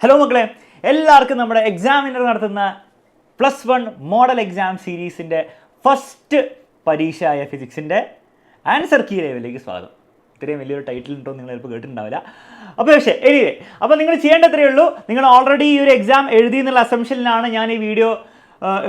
Hello മക്കളെ, എല്ലാവർക്കും നമ്മുടെ എക്സാമിനർ നടത്തുന്ന +1 മോഡൽ എക്സാം സീരീസിൻ്റെ ഫസ്റ്റ് പരീക്ഷയായ ഫിസിക്സിൻ്റെ ആൻസർ കീ ലെവലിലേക്ക് സ്വാഗതം. ഇത്രയും വലിയൊരു ടൈറ്റിൽ ഉണ്ടോ നിങ്ങൾ ചിലപ്പോൾ കേട്ടിട്ടുണ്ടാവില്ല. പക്ഷേ എനിവേ, അപ്പോൾ നിങ്ങൾ ചെയ്യേണ്ടത്രയേ ഉള്ളൂ. നിങ്ങൾ ഓൾറെഡി ഈ ഒരു എക്സാം എഴുതി എന്നുള്ള അസംഷനിലാണ് ഞാൻ ഈ വീഡിയോ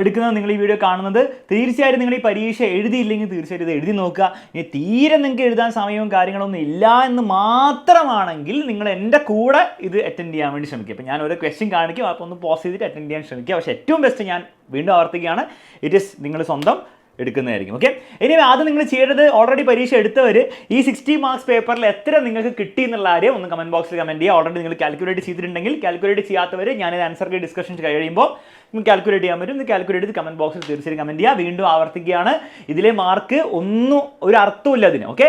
എടുക്കുന്നത്. നിങ്ങൾ ഈ വീഡിയോ കാണുന്നത്. തീർച്ചയായിട്ടും നിങ്ങൾ ഈ പരീക്ഷ എഴുതിയില്ലെങ്കിൽ തീർച്ചയായിട്ടും ഇത് എഴുതി നോക്കുക. ഇനി തീരെ നിങ്ങൾക്ക് എഴുതാൻ സമയവും കാര്യങ്ങളൊന്നും ഇല്ല എന്ന് മാത്രമാണെങ്കിൽ നിങ്ങൾ എൻ്റെ കൂടെ ഇത് അറ്റൻഡ് ചെയ്യാൻ വേണ്ടി ശ്രമിക്കുക. അപ്പോൾ ഞാൻ ഒരു ക്വസ്റ്റ്യൻ കാണിക്കും, അപ്പോൾ ഒന്ന് പോസ് ചെയ്തിട്ട് അറ്റൻഡ് ചെയ്യാൻ ശ്രമിക്കുക. പക്ഷേ ഏറ്റവും ബെസ്റ്റ് ഞാൻ വീണ്ടും ആവർത്തിക്കുകയാണ്, ഇറ്റ് ഈസ് നിങ്ങൾ സ്വന്തം എടുക്കുന്നതായിരിക്കും. ഓക്കെ, ഇനി ആദ്യം നിങ്ങൾ ചെയ്യേണ്ടത്, ഓൾറെഡി പരീക്ഷ എടുത്തവർ ഈ 60 മാർക്സ് പേപ്പറിൽ എത്ര നിങ്ങൾക്ക് കിട്ടി എന്നുള്ള കാര്യം ഒന്ന് കമൻറ്റ് ബോക്സിൽ കമൻറ്റ് ചെയ്യുക. ഓൾറെഡി നിങ്ങൾ കാൽക്കുലേറ്റ് ചെയ്തിട്ടുണ്ടെങ്കിൽ, കാൽക്കുലേറ്റ് ചെയ്യാത്തവർ ഞാനിത് ആൻസർ കീ ഡിസ്കഷൻ കഴിയുമ്പോൾ നിങ്ങൾക്ക് കാൽക്കുലേറ്റ് ചെയ്യാൻ പറ്റും. കാൽക്കുലേറ്റ് ചെയ്ത് കമൻറ്റ് ബോക്സിൽ തീർച്ചയായും കമൻറ്റ് ചെയ്യുക. വീണ്ടും ആവർത്തിക്കുകയാണ്, ഇതിലെ മാർക്ക് ഒന്നും ഒരു അർത്ഥമില്ല അതിന്. ഓക്കെ,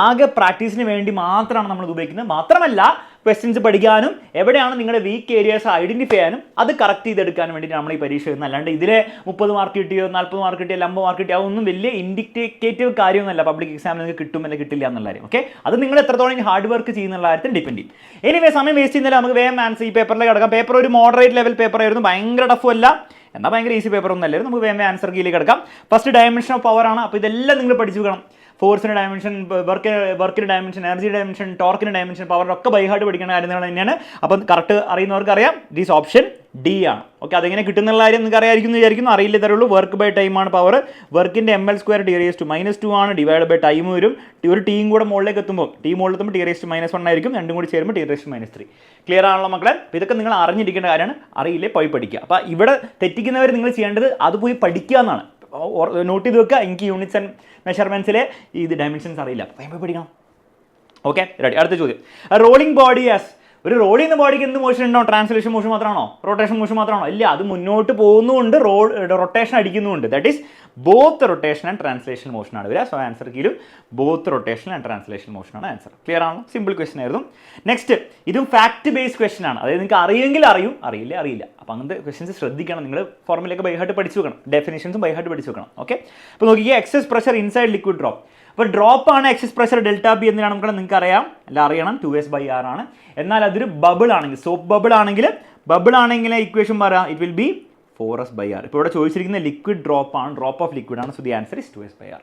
ആകെ പ്രാക്ടീസിന് വേണ്ടി മാത്രമാണ് നമ്മൾ ഇത് ഉപയോഗിക്കുന്നത്. മാത്രമല്ല ക്വസ്റ്റ്യൻസ് പഠിക്കാനും എവിടെയാണ് നിങ്ങളുടെ വീക്ക് ഏരിയാസ് ഐഡൻറ്റിഫൈ ചെയ്യാനും അത് കറക്റ്റ് ചെയ്തെടുക്കാൻ വേണ്ടിയിട്ട് നമ്മൾ ഈ പരീക്ഷ എഴുതുന്നത്. അല്ലാണ്ട് ഇതിലെ 30 മാർക്ക് കിട്ടിയോ 40 മാർക്ക് കിട്ടിയോ 50 മാർക്ക് കിട്ടിയോ അതൊന്നും വലിയ ഇൻഡിക്കേറ്റീവ് കാര്യമൊന്നുമല്ല. പബ്ലിക് എക്സാമിൽ നിങ്ങൾക്ക് കിട്ടും അല്ലെങ്കിൽ കിട്ടില്ല എന്നുള്ള കാര്യം. ഓക്കെ, അത് നിങ്ങൾ എത്രത്തോളം ഹാർഡ് വർക്ക് ചെയ്യുന്നുള്ള കാര്യത്തിൽ ഡിപ്പെൻഡ് ചെയ്യും. എനിവേ, സമയം വേസ്റ്റ് ചെയ്യുന്നില്ല, നമുക്ക് വേഗം ആൻസർ ഈ പേപ്പറിലേക്ക് കിടക്കാം. പേപ്പർ ഒരു മോഡറേറ്റ് ലെവൽ പേപ്പർ ആയിരുന്നു, ഭയങ്കര ടഫും അല്ല, എന്നാൽ ഭയങ്കര ഈസി പേപ്പർ ഒന്നും അല്ലായിരുന്നു. നമുക്ക് വേഗം ആൻസർ കീയിലേക്ക് കിടക്കാം. ഫസ്റ്റ് ഡയമെൻഷൻ ഓഫ് പവർ ആണ്. അപ്പോൾ ഇതെല്ലാം നിങ്ങൾ പഠിച്ചു വെക്കണം. ഫോഴ്സിൻ്റെ ഡയമെൻഷൻ, വർക്കിൻ്റെ ഡയമെൻഷൻ, എനർജി ഡയമെൻഷൻ, ടോർക്കിൻ്റെ ഡയമെൻഷൻ, പവറൊക്കെ ബൈ ഹാർട്ട് പഠിക്കുന്ന കാര്യങ്ങൾ തന്നെയാണ്. അപ്പം കറക്റ്റ് അറിയുന്നവർക്ക് അറിയാം, ദിസ് ഓപ്ഷൻ ഡി ആണ്. ഓക്കെ, അതെങ്ങനെ കിട്ടുന്നുള്ള കാര്യം നിങ്ങൾക്ക് അറിയാമായിരിക്കും എന്ന് വിചാരിക്കുന്നു. അറിയില്ല തരുള്ളൂ. വർക്ക് ബൈ ടൈം ആണ് പവർ. വർക്കിൻ്റെ ml² T⁻² ആണ്, ഡിവൈഡ് ബൈ ടൈം വരും. ഒരു ടീം കൂടെ മുകളിലേക്ക് എത്തുമ്പോൾ T⁻1 ആയിരിക്കും, രണ്ടും കൂടി ചേരുമ്പോൾ T⁻3. ക്ലിയർ ആണല്ലോ മക്കളെ? അപ്പോൾ ഇതൊക്കെ നിങ്ങൾ അറിഞ്ഞിരിക്കേണ്ട കാര്യമാണ്. അറിയില്ലേ പോയി പഠിക്കുക. അപ്പോൾ ഇവിടെ തെറ്റിക്കുന്നവർ നിങ്ങൾ ചെയ്യേണ്ടത് അത് പോയി പഠിക്കുക എന്നാണ്. നോട്ട് ചെയ്ത് വെക്കുക, എനിക്ക് യൂണിറ്റ്സ് ആൻഡ് മെഷർമെൻറ്റ്സിലെ ഇത് ഡയമെൻഷൻസ് അറിയില്ല, അപ്പോൾ പഠിക്കണം. Okay, ready. അടുത്ത ചോദ്യം, റോളിംഗ് ബോഡി ആസ്. ഒരു റോൾ ചെയ്യുന്ന ബോഡിക്ക് എന്ത് മോഷൻ ഉണ്ടോ? ട്രാൻസ്ലേഷൻ മോഷൻ മാത്രമാണോ? റൊട്ടേഷൻ മോഷൻ മാത്രമാണോ? ഇല്ല, അത് മുന്നോട്ട് പോകുന്നുണ്ട്, റൊട്ടേഷൻ അടിക്കുന്നുണ്ട്. That is both rotation and translation മോഷനാണ് വരിക. സോ ആൻസർ കീഴിലും ബോത്ത് റൊട്ടേഷൻ ആൻഡ് ട്രാൻസ്ലേഷൻ മോഷനാണ് ആൻസർ. ക്ലിയർ ആണോ? സിമ്പിൾ ക്വസ്റ്റൻ ആയിരുന്നു. നെക്സ്റ്റ്, ഇതും ഫാക്ട് ബേസ്ഡ് ക്വസ്റ്റൻ ആണ്. അതായത് നിങ്ങൾക്ക് അറിയുമെങ്കിൽ അറിയും, അറിയില്ല. അപ്പോൾ അങ്ങനത്തെ ക്വസ്റ്റൻസ് ശ്രദ്ധിക്കണം. നിങ്ങൾ ഫോർമുലയൊക്കെ ബൈഹാർട്ട് പഠിച്ചു വെക്കണം, ഡെഫിനേഷൻസും ബൈഹാർട്ട് പഠിച്ചു വെക്കണം. ഓക്കെ, അപ്പോൾ നോക്കിയേ, excess pressure inside liquid drop. അപ്പോൾ ഡ്രോപ്പ് ആണ് എക്സസ് പ്രഷർ ∆P എന്തിനാണ് നിങ്ങൾക്ക് അറിയാം, അല്ല അറിയണം, 2S/R ആണ്. എന്നാൽ അതൊരു ബബിൾ ആണെങ്കിൽ, സോപ്പ് ബബിൾ ആണെങ്കിൽ ഇക്വേഷൻ പറയാം, ഇറ്റ് വിൽ ബി 4S/R. ഇപ്പോൾ ഇവിടെ ചോദിച്ചിരിക്കുന്ന ലിക്വിഡ് ഡ്രോപ്പ് ആണ്, ഡ്രോപ്പ് ഓഫ് ലിക്വിഡ് ആണ്. So the answer is 2S/R.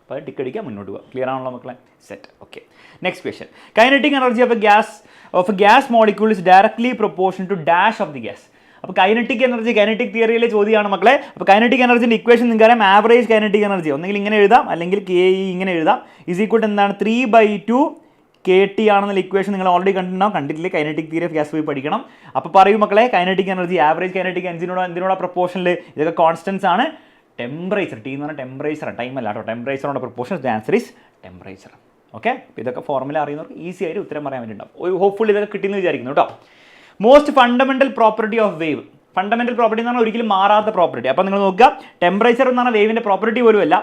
അപ്പോൾ ടിക്ക് അടിക്കുക, മുന്നോട്ട് പോകുക. ക്ലിയർ ആണല്ലോ മക്കളെ? Set. Okay, next question. Kinetic energy of a gas molecule is directly proportional to dash of the gas. അപ്പോൾ കൈനറ്റിക് എനർജി, കൈനറ്റിക് തിയറിയിലെ ചോദ്യമാണ് മക്കളെ. അപ്പോൾ കൈനറ്റിക് എനർജിൻ്റെ ഇക്വേഷൻ നിങ്ങൾക്ക് അറിയാം, ആവറേജ് കൈനറ്റിക് എനർജി ഒന്നെങ്കിൽ ഇങ്ങനെ എഴുതാം, അല്ലെങ്കിൽ KE ഇങ്ങനെ എഴുതാം. = എന്താണ്, 3/2 KT ആണെന്നുള്ള ഇക്വേഷൻ നിങ്ങൾ ഓൾറെഡി കണ്ടിട്ടുണ്ടാവും. കണ്ടിട്ടില്ലേ? കൈനറ്റിക് തിയറി ഓഫ് ഗ്യാസ് പോയി പഠിക്കണം. അപ്പോൾ പറയൂ മക്കളെ, കൈനറ്റിക് എനർജി ആവറേജ് കൈനറ്റിക് എന്തിനോട് പ്രൊപ്പോർഷനിൽ? ഇതൊക്കെ കോൺസ്റ്റൻസ് ആണ്. ടെമ്പറേച്ചർ, T എന്ന് പറഞ്ഞാൽ ടെമ്പറേച്ചർ, ടൈം അല്ല കേട്ടോ, ടെമ്പറേച്ചറോട് proportion. The answer is temperature. Okay, ഇതൊക്കെ ഫോർമുല അറിയുന്നവർക്ക് ഈസി ആയിട്ട് ഉത്തരം പറയാൻ വേണ്ടിയിട്ടുണ്ടാവും. ഹോപ്പ്ഫുള്ളി ഇതൊക്കെ കിട്ടിയെന്ന് വിചാരിക്കുന്നു കേട്ടോ. Most fundamental property of wave. Fundamental property എന്ന് പറഞ്ഞാൽ ഒരിക്കലും മാറാത്ത പ്രോപ്പർട്ടി. അപ്പോൾ നിങ്ങൾ നോക്കുക, ടെമ്പറേച്ചർ എന്ന് പറഞ്ഞാൽ വേവിൻ്റെ പ്രോപ്പർട്ടി പോലും അല്ല,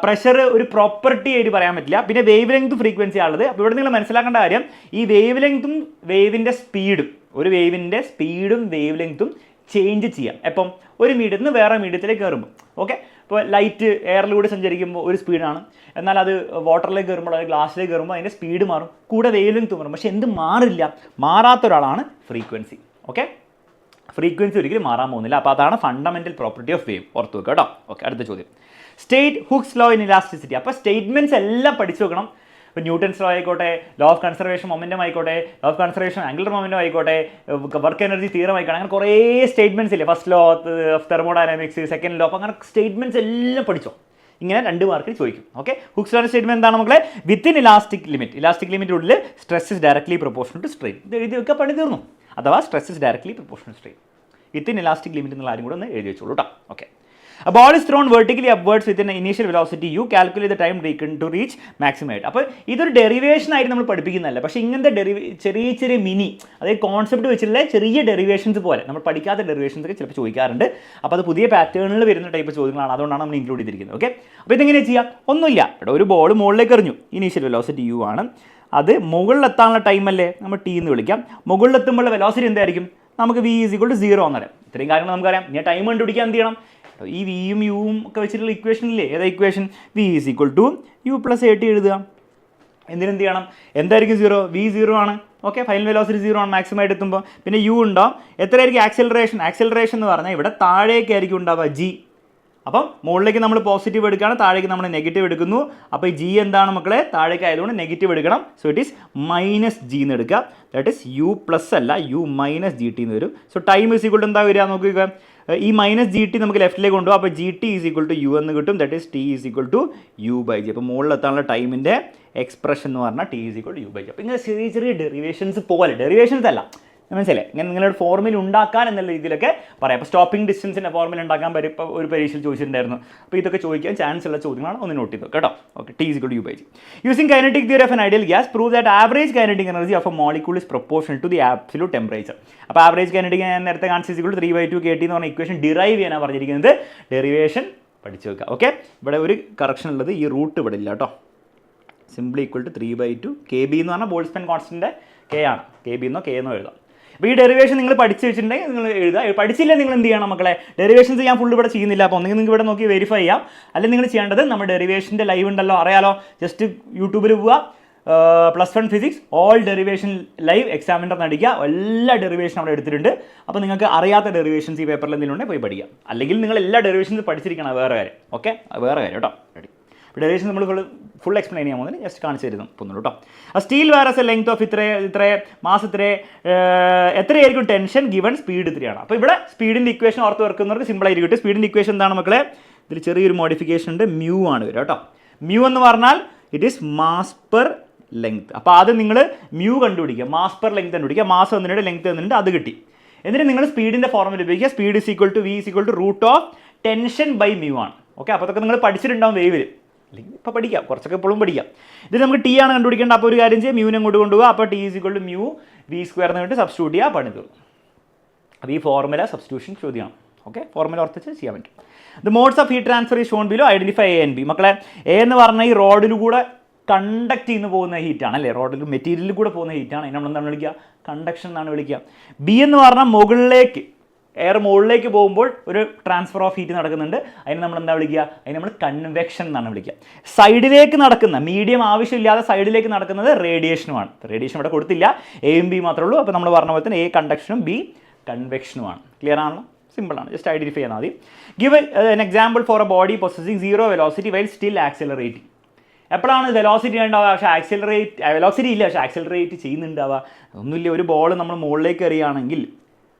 പ്രഷർ ഒരു പ്രോപ്പർട്ടി ആയിട്ട് പറയാൻ പറ്റില്ല. പിന്നെ വേവ് ലെങ്ത്തും ഫ്രീക്വൻസി ആണുള്ളത്. അപ്പോൾ ഇവിടെ നിങ്ങൾ മനസ്സിലാക്കേണ്ട കാര്യം, ഈ വേവ് ലെങ്ത്തും വേവിൻ്റെ സ്പീഡും, ഒരു വേവിൻ്റെ സ്പീഡും വേവ് ലെങ്ത്തും ചേഞ്ച് ചെയ്യാം. എപ്പം? ഒരു മീഡിയത്തിൽ നിന്ന് വേറെ മീഡിയത്തിലേക്ക് കയറുമ്പോൾ. ഓക്കെ, ഇപ്പോൾ ലൈറ്റ് എയറിലൂടെ സഞ്ചരിക്കുമ്പോൾ ഒരു സ്പീഡാണ്, എന്നാൽ അത് വാട്ടറിലേക്ക് കയറുമ്പോൾ, അത് ഗ്ലാസ്സിലേക്ക് കയറുമ്പോൾ അതിൻ്റെ സ്പീഡ് മാറും, കൂടെ വേവ് ലെങ്ത്ത് മാറും. പക്ഷേ എന്ത് മാറില്ല? മാറാത്ത ഒരാളാണ് ഫ്രീക്വൻസി. ഓക്കെ, ഫ്രീക്വൻസി ഒരിക്കലും മാറാൻ പോകുന്നില്ല. അപ്പോൾ അതാണ് ഫണ്ടമെന്റൽ പ്രോപ്പർട്ടി ഓഫ് വേവ്. ഓർത്ത് വെക്കുക കേട്ടോ. ഓക്കെ, അടുത്ത ചോദ്യം, state hooks law in elasticity. അപ്പോൾ സ്റ്റേറ്റ്മെന്റ്സ് എല്ലാം പഠിച്ചു വെക്കണം. ഇപ്പോൾ ന്യൂട്ടൺസ് ലോ ആയിക്കോട്ടെ, ലോ ഓഫ് കൺസർവേഷൻ മൊമെന്റം ആയിക്കോട്ടെ, law of conservation angular momentum ആയിക്കോട്ടെ, വർക്ക് എനർജി തിയറം ആയിക്കോട്ടെ, അങ്ങനെ കുറേ സ്റ്റേറ്റ്മെന്റ്സ് ഇല്ലേ. First law of thermodynamics, second law, അപ്പോൾ അങ്ങനെ സ്റ്റേറ്റ്മെന്റ്സ് എല്ലാം പഠിച്ചോ. ഇങ്ങനെ 2 മാർക്കിൽ ചോദിക്കും. ഓക്കെ, ഹുക്സ് ലോയുടെ സ്റ്റേറ്റ്മെന്റ് എന്താണ് മക്കളെ? വിത്തിൻ ഇലാസ്റ്റിക് ലിമിറ്റിനുള്ളിൽ stress is directly proportional to strain. ഇത് എഴുതി വെക്കുക, പണി തീർന്നു. അഥവാ stress is directly proportional to strain. Within elastic limit എന്നുള്ള ആരും കൂടെ ഒന്ന് എഴുതി വെച്ചോളൂ കേട്ടോ. Okay, a ball is thrown vertically upwards with an initial velocity u, calculate the time taken to reach maximum height. അപ്പോൾ ഇതൊരു ഡെറിവേഷൻ ആയിട്ട് നമ്മൾ പഠിപ്പിക്കുന്നതല്ല, പക്ഷേ ഇങ്ങനത്തെ ചെറിയ മിനി, അതായത് കോൺസെപ്റ്റ് വെച്ചിട്ടുള്ള ചെറിയ ഡെറിവേഷൻസ് പോലെ നമ്മൾ പഠിക്കാത്ത ഡെറിവേഷൻസ് ഒക്കെ ചിലപ്പോൾ ചോദിക്കാറുണ്ട്. അപ്പോൾ അത് പുതിയ പാറ്റേണിൽ വരുന്ന ടൈപ്പ് ചോദ്യങ്ങളാണ്, അതുകൊണ്ടാണ് നമ്മൾ ഇൻക്ലൂഡ് ചെയ്തിരിക്കുന്നത്. ഓക്കെ, അപ്പോൾ ഇതെങ്ങനെ ചെയ്യാം? ഒന്നുമില്ല, ഇവിടെ ഒരു ബോൾ മുകളിലേക്ക് എറിഞ്ഞു, ഇനീഷ്യൽ വെലോസിറ്റി u ആണ്, അത് മുകളിലെത്താനുള്ള ടൈം അല്ലേ നമ്മൾ T എന്ന് വിളിക്കാം. മുകളിലെത്തുമ്പോഴുള്ള വെലോസിറ്റി എന്തായിരിക്കും? നമുക്ക് v = 0 എന്നറിയാം. ഇത്രയും കാര്യങ്ങൾ നമുക്കറിയാം. ഇനി ടൈം കണ്ടുപിടിക്കാൻ എന്ത് ചെയ്യണം? ഈ വിയും യുവും ഒക്കെ വെച്ചിട്ടുള്ള ഇക്വേഷൻ ഇല്ലേ, ഏതാ ഇക്വേഷൻ? v = u + at എഴുതുക. എന്തിനെന്ത് ചെയ്യണം? എന്തായിരിക്കും 0? v 0 ആണ്, ഓക്കെ, ഫൈനൽ വെലോസിറ്റി 0 ആണ് മാക്സിമം ആയിട്ട് എത്തുമ്പോൾ. പിന്നെ യു ഉണ്ടാവും. എത്രയായിരിക്കും ആക്സിലറേഷൻ എന്ന് പറഞ്ഞാൽ ഇവിടെ താഴേക്കായിരിക്കും ഉണ്ടാവുക ജി. അപ്പം മുകളിലേക്ക് നമ്മൾ പോസിറ്റീവ് എടുക്കുകയാണ്, താഴേക്ക് നമ്മൾ നെഗറ്റീവ് എടുക്കുന്നു. അപ്പോൾ ഈ ജി എന്താണ് മക്കളെ, താഴേക്ക് ആയതുകൊണ്ട് നെഗറ്റീവ് എടുക്കണം. So it is minus G എന്ന് എടുക്കുക. ദാറ്റ് ഈസ് യു പ്ലസ് അല്ല, യു മൈനസ് ജി ടി എന്ന് വരും. So time is equal to എന്താ വരിക നോക്കുക, ഈ മൈനസ് ജി ടി നമുക്ക് ലെഫ്റ്റിലേക്ക് കൊണ്ടുപോകും. അപ്പോൾ G T is equal to U എന്ന് കിട്ടും. That is T is equal to U by G. അപ്പോൾ മുകളിലെത്താനുള്ള ടൈമിൻ്റെ എക്സ്പ്രഷൻ എന്ന് പറഞ്ഞാൽ T is equal to U by G. അപ്പോൾ ഇങ്ങനെ ചെറിയ ചെറിയ ഡെറിവേഷൻസ് പോലെ, ഡെറിവേഷൻസ് അല്ല, മനസ്സിലായി, ഇങ്ങനെ നിങ്ങളുടെ ഫോർമുല ഉണ്ടാക്കാൻ എന്നുള്ള രീതിയിലൊക്കെ പറയാം. അപ്പോൾ സ്റ്റോപ്പിംഗ് ഡിസ്റ്റൻസിൻ്റെ ഫോർമുല ഉണ്ടാക്കാൻ ഇപ്പോൾ ഒരു പരീക്ഷയിൽ ചോദിച്ചിട്ടുണ്ടായിരുന്നു. അപ്പോൾ ഇതൊക്കെ ചോദിക്കാൻ ചാൻസ് ഉള്ള ചോദ്യങ്ങളാണ്, ഒന്ന് നോട്ട് ചെയ്തു കേട്ടോ. Okay, T is equal to U by G. Using kinetic theory of an ideal gas prove that average kinetic energy of a molecule is proportional to the absolute temperature. അപ്പോൾ average kinetic ഞാൻ നേരത്തെ കാണിച്ച equal to 3/2 kT എന്ന് പറഞ്ഞ equation derive ചെയ്യാനാണ് പറഞ്ഞിരിക്കുന്നത്. Derivation പഠിച്ചു വെക്കുക. ഓക്കെ, ഇവിടെ ഒരു കറക്ഷൻ ഉള്ളത്, ഈ റൂട്ട് ഇവിടെ ഇല്ല കേട്ടോ. സിംപ്ലി ഈക്വൽ ടു 3/2 KB എന്ന് പറഞ്ഞാൽ ബോൾട്സ്മാൻ കോൺസ്റ്റൻ്റെ കെ ആണ്. KB എന്നോ കെ എന്നോ എഴുതാം. അപ്പോൾ ഈ ഡെറിവേഷൻ നിങ്ങൾ പഠിച്ച് വെച്ചിട്ടുണ്ടെങ്കിൽ നിങ്ങൾ എഴുതുക. പഠിച്ചില്ല നിങ്ങൾ എന്ത് ചെയ്യണം മക്കളെ, ഡെറിവേഷൻസ് ഞാൻ ഫുൾ ഇവിടെ ചെയ്യുന്നില്ല. അപ്പോൾ ഒന്നെങ്കിൽ നിങ്ങൾക്ക് ഇവിടെ നോക്കി വെരിഫൈ ചെയ്യാം, അല്ലെങ്കിൽ നിങ്ങൾ ചെയ്യേണ്ടത് നമ്മുടെ ഡെറിവേഷൻ്റെ ലൈവ് ഉണ്ടല്ലോ, അറിയാലോ, ജസ്റ്റ് യൂട്യൂബിൽ പോവുക, +1 physics all derivation live examiner നടിക്കുക. എല്ലാ ഡെറിവേഷനും അവിടെ എടുത്തിട്ടുണ്ട്. അപ്പോൾ നിങ്ങൾക്ക് അറിയാത്ത ഡെറിവേഷൻസ് ഈ പേപ്പറിൽ എന്തെങ്കിലും ഉണ്ടെങ്കിൽ പോയി പഠിക്കാം. അല്ലെങ്കിൽ നിങ്ങൾ എല്ലാ ഡെറിവേഷൻസ് പഠിച്ചിരിക്കണം, വേറെ കാര്യം. ഓക്കെ, വേറെ കാര്യം കേട്ടോ. റെഡി. ഡെറിവേഷൻ നമ്മൾ ഫുൾ എക്സ്പ്ലെയിൻ ചെയ്യാൻ പോകുന്നത് ജസ്റ്റ് കാണിച്ചു തരുന്നു പോകുന്നുള്ളൂ കേട്ടോ. സ്റ്റീൽ വയറസ് ലെങ്ത് ഓഫ് ഇത്ര മാസ് എത്രയായിരിക്കും ടെൻഷൻ ഗിവൺ സ്പീഡ് 3 ആണ്. അപ്പോൾ ഇവിടെ സ്പീഡിൻ്റെ ഇക്വേഷൻ ഓർത്ത് വെക്കുന്നവർക്ക് സിമ്പിൾ ആയിരിക്കും കിട്ടും. സ്പീഡിൻ്റെ ഇക്വേഷൻ എന്താണ് മക്കളെ, ഇതിൽ ചെറിയൊരു മോഡിഫിക്കേഷൻ ഉണ്ട്, മ്യൂ ആണ് വരിക കേട്ടോ. മ്യൂ എന്ന് പറഞ്ഞാൽ it is mass per length. അപ്പോൾ ആദ്യം നിങ്ങൾ മ്യൂ കണ്ടുപിടിക്കുക, മാസ് പെർ ലെങ്ത് കണ്ടുപിടിക്കുക. മാസ് വന്നിട്ട് ലെങ്ത് വന്നിട്ട് അത് കിട്ടി. എന്നിട്ട് നിങ്ങൾ സ്പീഡിൻ്റെ ഫോർമുല ഉപയോഗിക്കുക. Speed is equal to V is equal to root of tension by mu ആണ്. ഓക്കെ, അപ്പോൾ അതൊക്കെ നിങ്ങൾ പഠിച്ചിട്ടുണ്ടാവും വേവിൽ, അല്ലെങ്കിൽ ഇപ്പോൾ പഠിക്കാം, കുറച്ചൊക്കെ എപ്പോഴും പഠിക്കാം. ഇത് നമുക്ക് ടി ആണ് കണ്ടുപിടിക്കേണ്ടത്. അപ്പോൾ ഒരു കാര്യം ചെയ്യാം, മ്യൂവിനെ അങ്ങോട്ട് കൊണ്ടുപോകുക. അപ്പോൾ T is equal to mu V square എന്ന് പറഞ്ഞിട്ട് സബ്സ്റ്റിറ്റ്യൂട്ട് ചെയ്യുക, പണി തീർന്നു. അപ്പോൾ ഈ ഫോർമുല സബ്സ്റ്റിറ്റ്യൂഷൻ ചോദ്യമാണ്. ഓക്കെ, ഫോർമുല ഓർത്തിച്ച് ചെയ്യാൻ പറ്റും. The modes of heat transfer is shown below. Identify A and B. മക്കളെ, എ എന്ന് പറഞ്ഞാൽ ഈ റോഡിലൂടെ കണ്ടക്ട് ചെയ്യുന്ന പോകുന്ന ഹീറ്റാണ് അല്ലേ, റോഡിൽ മെറ്റീരിയലിൽ കൂടെ പോകുന്ന ഹീറ്റാണ്. അതിന് നമ്മൾ എന്താണ് വിളിക്കുക, കണ്ടക്ഷൻ എന്നാണ് വിളിക്കുക. ബി എന്ന് പറഞ്ഞാൽ മുകളിലേക്ക്, എയർ മുകളിലേക്ക് പോകുമ്പോൾ ഒരു ട്രാൻസ്ഫർ ഓഫ് ഹീറ്റ് നടക്കുന്നുണ്ട്. അതിന് നമ്മൾ എന്താ വിളിക്കുക, അതിന് നമ്മൾ കൺവെക്ഷൻ എന്നാണ് വിളിക്കുക. സൈഡിലേക്ക് നടക്കുന്ന, മീഡിയം ആവശ്യമില്ലാതെ സൈഡിലേക്ക് നടക്കുന്നത് റേഡിയേഷനുമാണ്. റേഡിയേഷൻ ഇവിടെ കൊടുത്തില്ല, എയും ബി മാത്രമേ ഉള്ളൂ. അപ്പോൾ നമ്മൾ പറഞ്ഞ പോലെ തന്നെ എ കണ്ടക്ഷനും ബി കൺവെക്ഷനുമാണ്. ക്ലിയർ ആണല്ലോ, സിമ്പിളാണ്, ജസ്റ്റ് ഐഡന്റിഫൈ ചെയ്താൽ മതി. Give an example for A body possessing 0 velocity while still accelerating. എപ്പോഴാണ് വെലോസിറ്റി ഉണ്ടാവുക, പക്ഷേ വെലോസിറ്റി ഇല്ല, പക്ഷേ ആക്സിലറേറ്റ് ചെയ്യുന്നുണ്ടാവുക. ഒന്നുമില്ല, ഒരു ബോൾ നമ്മൾ മുകളിലേക്ക് എറിയുകയാണെങ്കിൽ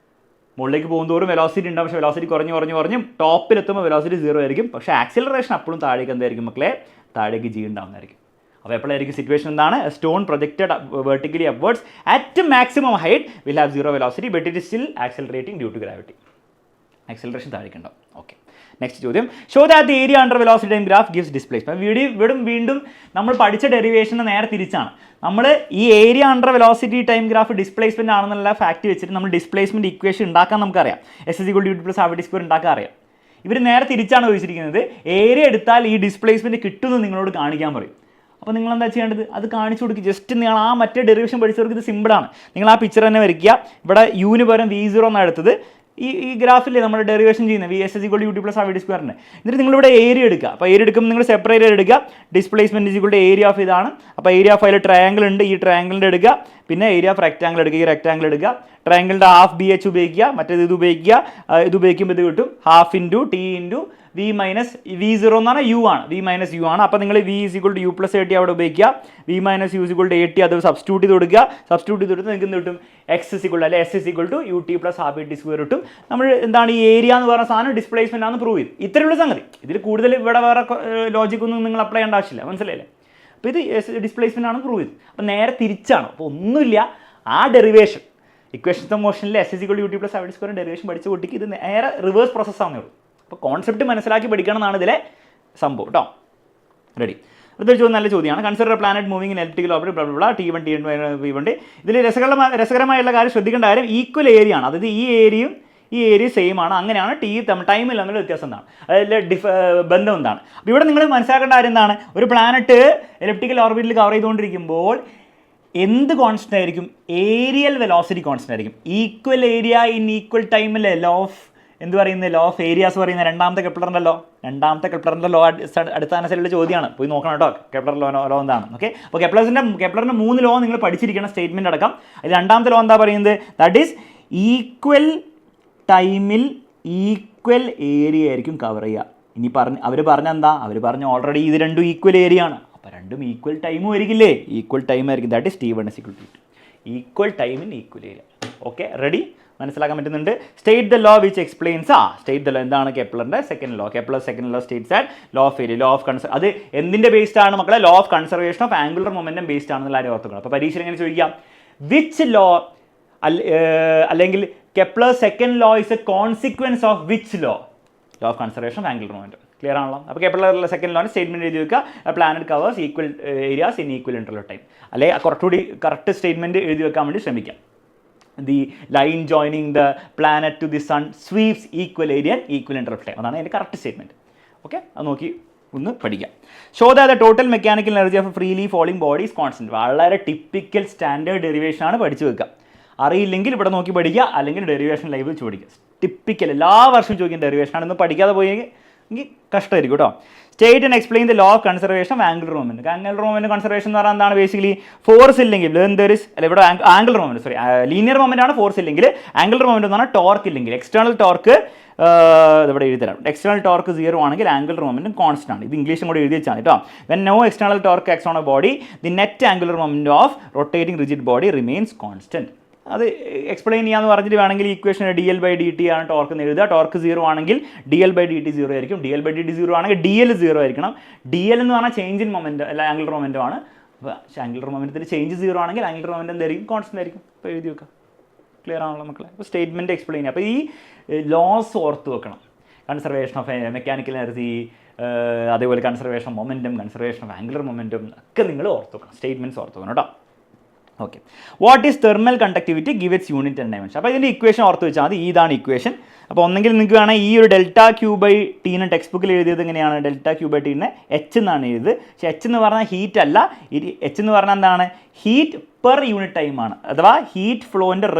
മുകളിലേക്ക് പോകുന്നതോറും വെലോസിറ്റി ഉണ്ടാവും, പക്ഷേ വെലോസിറ്റി കുറഞ്ഞ് ടോപ്പിലെത്തുമ്പോൾ വെലോസിറ്റി 0 ആയിരിക്കും. പക്ഷേ ആക്സിലറേഷൻ അപ്പോഴും താഴേക്ക് എന്തായിരിക്കും മക്കളെ, താഴേക്ക് ജി ഉണ്ടാവുന്നതായിരിക്കും. അപ്പോൾ എപ്പോഴായിരിക്കും സിറ്റുവേഷൻ എന്താണ്, stone projected vertically upwards at maximum height will have 0 velocity but it is still accelerating due to gravity. Acceleration താഴേക്ക് ഉണ്ടാവും. ഓക്കെ, നെക്സ്റ്റ് ചോദ്യം. Show that the area under velocity time graph gives displacement. വീണ്ടും നമ്മൾ പഠിച്ച ഡെറിവേഷന് നേരെ തിരിച്ചാണ്. നമ്മൾ ഈ area under velocity time graph displacement ആണെന്നുള്ള ഫാക്ട് വെച്ചിട്ട് നമ്മൾ ഡിസ്പ്ലേസ്മെന്റ് ഇക്വേഷൻ ഉണ്ടാക്കാൻ നമുക്കറിയാം. S=u+RV² ഉണ്ടാക്കാൻ അറിയാം. ഇവർ നേരെ തിരിച്ചാണ് ചോദിച്ചിരിക്കുന്നത്. ഏരിയ എടുത്താൽ ഈ ഡിസ്പ്ലേസ്മെന്റ് കിട്ടുമെന്ന് നിങ്ങളോട് കാണിക്കാൻ പറയും. അപ്പോൾ നിങ്ങൾ എന്താ ചെയ്യേണ്ടത്, അത് കാണിച്ചു കൊടുക്കുക. ജസ്റ്റ് നിങ്ങൾ ആ മറ്റേ ഡെറിവേഷൻ പഠിച്ചവർക്ക് ഇത് സിമ്പിളാണ്. നിങ്ങൾ ആ പിക്ചർ തന്നെ വരയ്ക്കുക. ഇവിടെ യുവിന് പകരം V0 എന്നാണ് എടുത്തത്. ഈ ഗ്രാഫില്ലേ നമ്മൾ ഡെറിവേഷൻ ചെയ്യുന്നത് VS=ut+RV². എന്നിട്ട് നിങ്ങളിവിടെ ഏരിയ എടുക്കുക. അപ്പോൾ ഏരിയ എടുക്കുമ്പോൾ നിങ്ങൾ സെപ്പറേറ്റ് എടുക്കുക. Displacement equal to area of ഇതാണ്. അപ്പോൾ ഏരിയ ഓഫ് അതിൽ ട്രയാങ്കിൾ ഉണ്ട്, ഈ ട്രയാങ്കിളിൻ്റെ എടുക്കുക. പിന്നെ ഏരിയ ഓഫ് റെക്ടാങ്കിൾ എടുക്കുക, ഈ റെക്ടാങ്കിൾ എടുക്കുക. ട്രയാങ്കിളിൻ്റെ ഹാഫ് BH ഉപയോഗിക്കുക, മറ്റേത് ഇത് ഉപയോഗിക്കുക. ഇത് ഉപയോഗിക്കുമ്പോൾ ഇത് കിട്ടും half into T into V minus V0 എന്ന് പറഞ്ഞാൽ U ആണ്, V മൈനസ് U ആണ്. അപ്പോൾ നിങ്ങൾ V=u+AT അവിടെ ഉപയോഗിക്കുക. V മൈനസ് U=AT അത് സബ്സ്റ്റിറ്റ്യൂട്ട് ചെയ്ത് കൊടുക്കുക. സബ്സ്റ്റിറ്റ്യൂട്ട് ചെയ്ത് കൊടുത്ത് നിങ്ങൾക്ക് എന്ത് കിട്ടും, S=ut+RV² കിട്ടും. നമ്മൾ എന്താണ് ഈ ഏരിയ എന്ന് പറയുന്ന സാധനം ഡിസ്പ്ലേസ്മെന്റ് ആണെന്ന് പ്രൂവ് ചെയ്തു. ഇത്രയുള്ള സംഗതി. ഇതിൽ കൂടുതൽ ഇവിടെ വേറെ ലോജിക് ഒന്നും നിങ്ങൾ അപ്ലൈ ചെയ്യേണ്ട ആവശ്യമില്ല, മനസ്സിലായില്ലേ. അപ്പോൾ ഇത് ഡിസ്പ്ലേസ്മെന്റ് ആണെന്ന് പ്രൂവ് ചെയ്തു. അപ്പോൾ നേരെ തിരിച്ചാണ്. അപ്പോൾ ഒന്നുമില്ല, ആ ഡെറിവേഷൻ ഇക്വേഷൻ ഓഫ് മോഷനിൽ S=ut+RV² ഡെറിവേഷൻ പഠിച്ച കുട്ടിക്ക് ഇത് നേരെ റിവേഴ്സ് പ്രോസസ്സാണെന്നേ ഉള്ളൂ. അപ്പോൾ കോൺസെപ്റ്റ് മനസ്സിലാക്കി പഠിക്കണം എന്നാണ് ഇതിലെ സംഭവം കേട്ടോ. റെഡി. അടുത്തൊരു ചോദ്യം, നല്ല ചോദ്യമാണ്. Consider planet moving in electrical orbit T1 T1 ഇതിൽ രസകരമായുള്ള കാര്യം, ശ്രദ്ധിക്കേണ്ട കാര്യം ഈക്വൽ ഏരിയ ആണ്. അതായത് ഈ ഏരിയ സെയിം ആണ്. അങ്ങനെയാണ് ടൈമിൽ തമ്മിൽ വ്യത്യാസം എന്താണ്, അതിൽ ബന്ധം എന്താണ്. അപ്പോൾ ഇവിടെ നിങ്ങൾ മനസ്സിലാക്കേണ്ട കാര്യം എന്താണ്, ഒരു പ്ലാനറ്റ് ഇലക്ട്രിക്കൽ ഓർബിറ്റിൽ കവർ ചെയ്തുകൊണ്ടിരിക്കുമ്പോൾ എന്ത് കോൺസ്റ്റൻ്റ് ആയിരിക്കും, ഏരിയൽ വെലോസിറ്റി കോൺസ്റ്റൻ്റ് ആയിരിക്കും. ഈക്വൽ ഏരിയ ഇൻ ഈക്വൽ ടൈമിൽ ലോ ഓഫ് എന്ത് പറയുന്നത്, ലോ ഓഫ് ഏരിയാസ് പറയുന്നത് രണ്ടാമത്തെ കെപ്ലറിൻ്റെ ലോ അടിസ്ഥാനത്തിലുള്ള ചോദ്യമാണ്, പോയി നോക്കണം കേട്ടോ കെപ്ലർ ലോ എന്താണ്. ഓക്കെ, അപ്പോൾ കെപ്ലറിൻ്റെ 3 ലോ നിങ്ങൾ പഠിച്ചിരിക്കണം സ്റ്റേറ്റ്മെൻ്റ് അടക്കം. അതിൽ രണ്ടാമത്തെ ലോ എന്താ പറയുന്നത്, ദാറ്റ് ഈസ് ഈക്വൽ ടൈമിൽ ഈക്വൽ ഏരിയ ആയിരിക്കും കവർ ചെയ്യുക. ഇനി അവർ എന്താ, അവർ ഓൾറെഡി ഇത് രണ്ടും ഈക്വൽ ഏരിയ ആണ്, അപ്പോൾ രണ്ടും ഈക്വൽ ടൈമും ആയിരിക്കില്ലേ, ഈക്വൽ ടൈം ആയിരിക്കും. That is T1 = T2, equal time in equal area. Okay, ready, മനസ്സിലാക്കാൻ പറ്റുന്നുണ്ട്. State the law which explains state the law എന്താണ് കെപ്ലറിൻ്റെ second law. Kepler second law states that law of area, law of അത് എന്തിൻ്റെ based ആണ് മക്കളെ, law of conservation of angular momentum based ആണെന്നുള്ള കാര്യം ഓർത്തുക്കണം. അപ്പോൾ പരീക്ഷയിൽ എങ്ങനെ ചോദിക്കാം, വിച്ച് ലോ അല്ലെങ്കിൽ Kepler second law is A consequence of which law of conservation of angular momentum. Clear ആണല്ലോ. അപ്പോൾ കെപ്ലറിലെ സെക്കൻഡ് ലോന് സ്റ്റേറ്റ്മെൻറ്റ് എഴുതി വെക്കുക, planet covers equal areas in equal interval time. അല്ലെങ്കിൽ കുറച്ചുകൂടി കറക്റ്റ് സ്റ്റേറ്റ്മെൻറ്റ് എഴുതി വെക്കാൻ വേണ്ടി ശ്രമിക്കാം. The line joining the planet to the sun sweeps equal area equal interval time. അതാണ് അതിൻ്റെ കറക്റ്റ് സ്റ്റേറ്റ്മെൻറ്റ്. ഓക്കെ, അത് നോക്കി ഒന്ന് പഠിക്കാം. Show that the total mechanical energy of freely falling body is constant. വളരെ ടിപ്പിക്കൽ സ്റ്റാൻഡേർഡ് ഡെറിവേഷൻ ആണ്, പഠിച്ചു വെക്കുക. അറിയില്ലെങ്കിൽ ഇവിടെ നോക്കി പഠിക്കുക, അല്ലെങ്കിൽ ഡെറിവേഷൻ ലൈവ് വെച്ച് പഠിക്കുക. ടിപ്പിക്കൽ എല്ലാ വർഷവും ചോദിക്കുന്ന ഡെറിവേഷൻ ആണ്, ഇന്ന് പഠിക്കാതെ പോയെങ്കിൽ കഷ്ടമായിരിക്കും കേട്ടോ. State and explain the law of conservation of angular moment. Angular moment conservation എന്ന് പറഞ്ഞാൽ എന്താണ്, ബേസിക്കലി ഫോഴ്സ് ഇല്ലെങ്കിൽ ഇവിടെ ആംഗുലർ മൊമെൻറ്റ് ലീനിയർ മൊമെൻറ്റ് ആണ്, ഫോഴ്സ് ഇല്ലെങ്കിൽ. ആംഗുലർ മൊമെൻറ്റ് എന്ന് പറഞ്ഞാൽ ടോർക്ക് ഇല്ലെങ്കിൽ. എക്സ്റ്റേണൽ ടോർക്ക് ഇവിടെ എഴുതി തരാം. എക്സ്റ്റേണൽ ടോർക്ക് 0 ആണെങ്കിൽ ആംഗുലർ മൊമെൻറ്റും കോൺസ്റ്റന്റ് ആണ്. ഇത് ഇംഗ്ലീഷും കൂടി എഴുതി വെച്ചാണ് കേട്ടോ. When no external torque acts on a body the net angular moment of rotating rigid body remains constant. അത് എക്സ്പ്ലെയിൻ ചെയ്യാന്ന് പറഞ്ഞിട്ട് വേണമെങ്കിൽ ഈക്വേഷൻ dl/dt ആണ് ടോർക്ക് എന്ന് എഴുതുക. ടോർക്ക് 0 ആണെങ്കിൽ dl/dt 0 ആയിരിക്കും. dl/dt 0 ആണെങ്കിൽ dl 0 ആയിരിക്കണം. dl എന്ന് പറഞ്ഞാൽ ചേഞ്ച് ഇൻ മൊമെൻറ്റ് അല്ല ആംഗുലർ മൊമെൻറ്റം ആണ്. അപ്പോൾ ആംഗുലർ മൊമെൻറ്റത്തിൽ ചേഞ്ച് 0 ആണെങ്കിൽ ആംഗുലർ മൊമെൻറ്റം എന്തായിരിക്കും, കോൺസ്റ്റന്റ് ആയിരിക്കും. അപ്പോൾ എഴുതി വെക്കാം. ക്ലിയർ ആണല്ലോ മക്കളെ. അപ്പോൾ സ്റ്റേറ്റ്മെൻറ്റ് എക്സ്പ്ലെയിൻ ചെയ്യുക. അപ്പോൾ ഈ ലോസ് ഓർത്ത് വെക്കണം. കൺസർവേഷൻ ഓഫ് മെക്കാനിക്കൽ എനർജി, അതേപോലെ conservation of momentum, conservation of angular momentum ഒക്കെ നിങ്ങൾ ഓർത്ത് വെക്കണം. സ്റ്റേറ്റ്മെൻറ്റ്സ് ഓർത്ത് വെക്കണം കേട്ടോ. Okay, what is thermal conductivity, give it's unit and dimension. അപ്പോൾ ഇതിൻ്റെ ഇക്വേഷൻ ഓർത്ത് വെച്ചാൽ മതി. ഇതാണ് ഇക്വേഷൻ. അപ്പോൾ ഒന്നെങ്കിൽ നിങ്ങൾക്ക് വേണമെങ്കിൽ ഈ ഒരു ΔQ/T ടെക്സ്റ്റ് ബുക്കിൽ എഴുതിയത് എങ്ങനെയാണ്, ΔQ/T H എന്നാണ് എഴുതിയത്. പക്ഷേ H എന്ന് പറഞ്ഞാൽ ഹീറ്റ് അല്ല, H എന്ന് പറഞ്ഞാൽ എന്താണ്, ഹീറ്റ് പെർ യൂണിറ്റ് ടൈമാണ്, അഥവാ ഹീറ്റ് ഫ്ലോൻ്റെ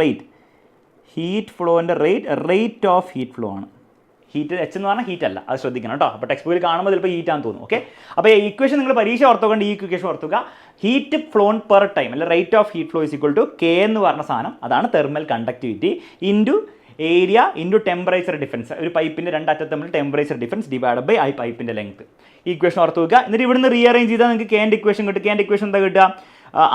റേറ്റ് ഓഫ് ഹീറ്റ് ഫ്ലോ ആണ്. ഹീറ്റ് H എന്ന് പറഞ്ഞാൽ ഹീറ്റ് അല്ല, അത് ശ്രദ്ധിക്കണം കേട്ടോ. അപ്പോൾ ടെക്സ്റ്റ് ബുക്കിൽ കാണുമ്പോൾ ചിലപ്പോൾ ഹീറ്റ് ആണെന്ന് തോന്നും. ഓക്കെ, അപ്പോൾ ഈ ഇക്വേഷൻ നിങ്ങൾ പരീക്ഷ ഓർത്തുകൊണ്ട് ഈ ഇക്വേഷൻ ഓർത്തുക. ഹീറ്റ് ഫ്ലോൺ പെർ ടൈം അല്ലെ rate of heat flow = K എന്ന് പറഞ്ഞ സാധനം, അതാണ് thermal conductivity into area into temperature difference. ഒരു പൈപ്പിൻ്റെ രണ്ടറ്റത്ത് തമ്മിൽ ടെമ്പറേച്ചർ ഡിഫറൻസ് ഡിവൈഡ് ബൈ ആ പൈപ്പിൻ്റെ ലെങ്ത്. ഇക്വേഷൻ ഓർത്ത് വെക്കുക. എന്നിട്ട് ഇവിടുന്ന് റീഅറേഞ്ച് ചെയ്താൽ നിങ്ങൾക്ക് Kൻ്റെ ഇക്വേഷൻ കിട്ടും. Kൻ്റെ ഇക്വേഷൻ എന്താ കിട്ടുക,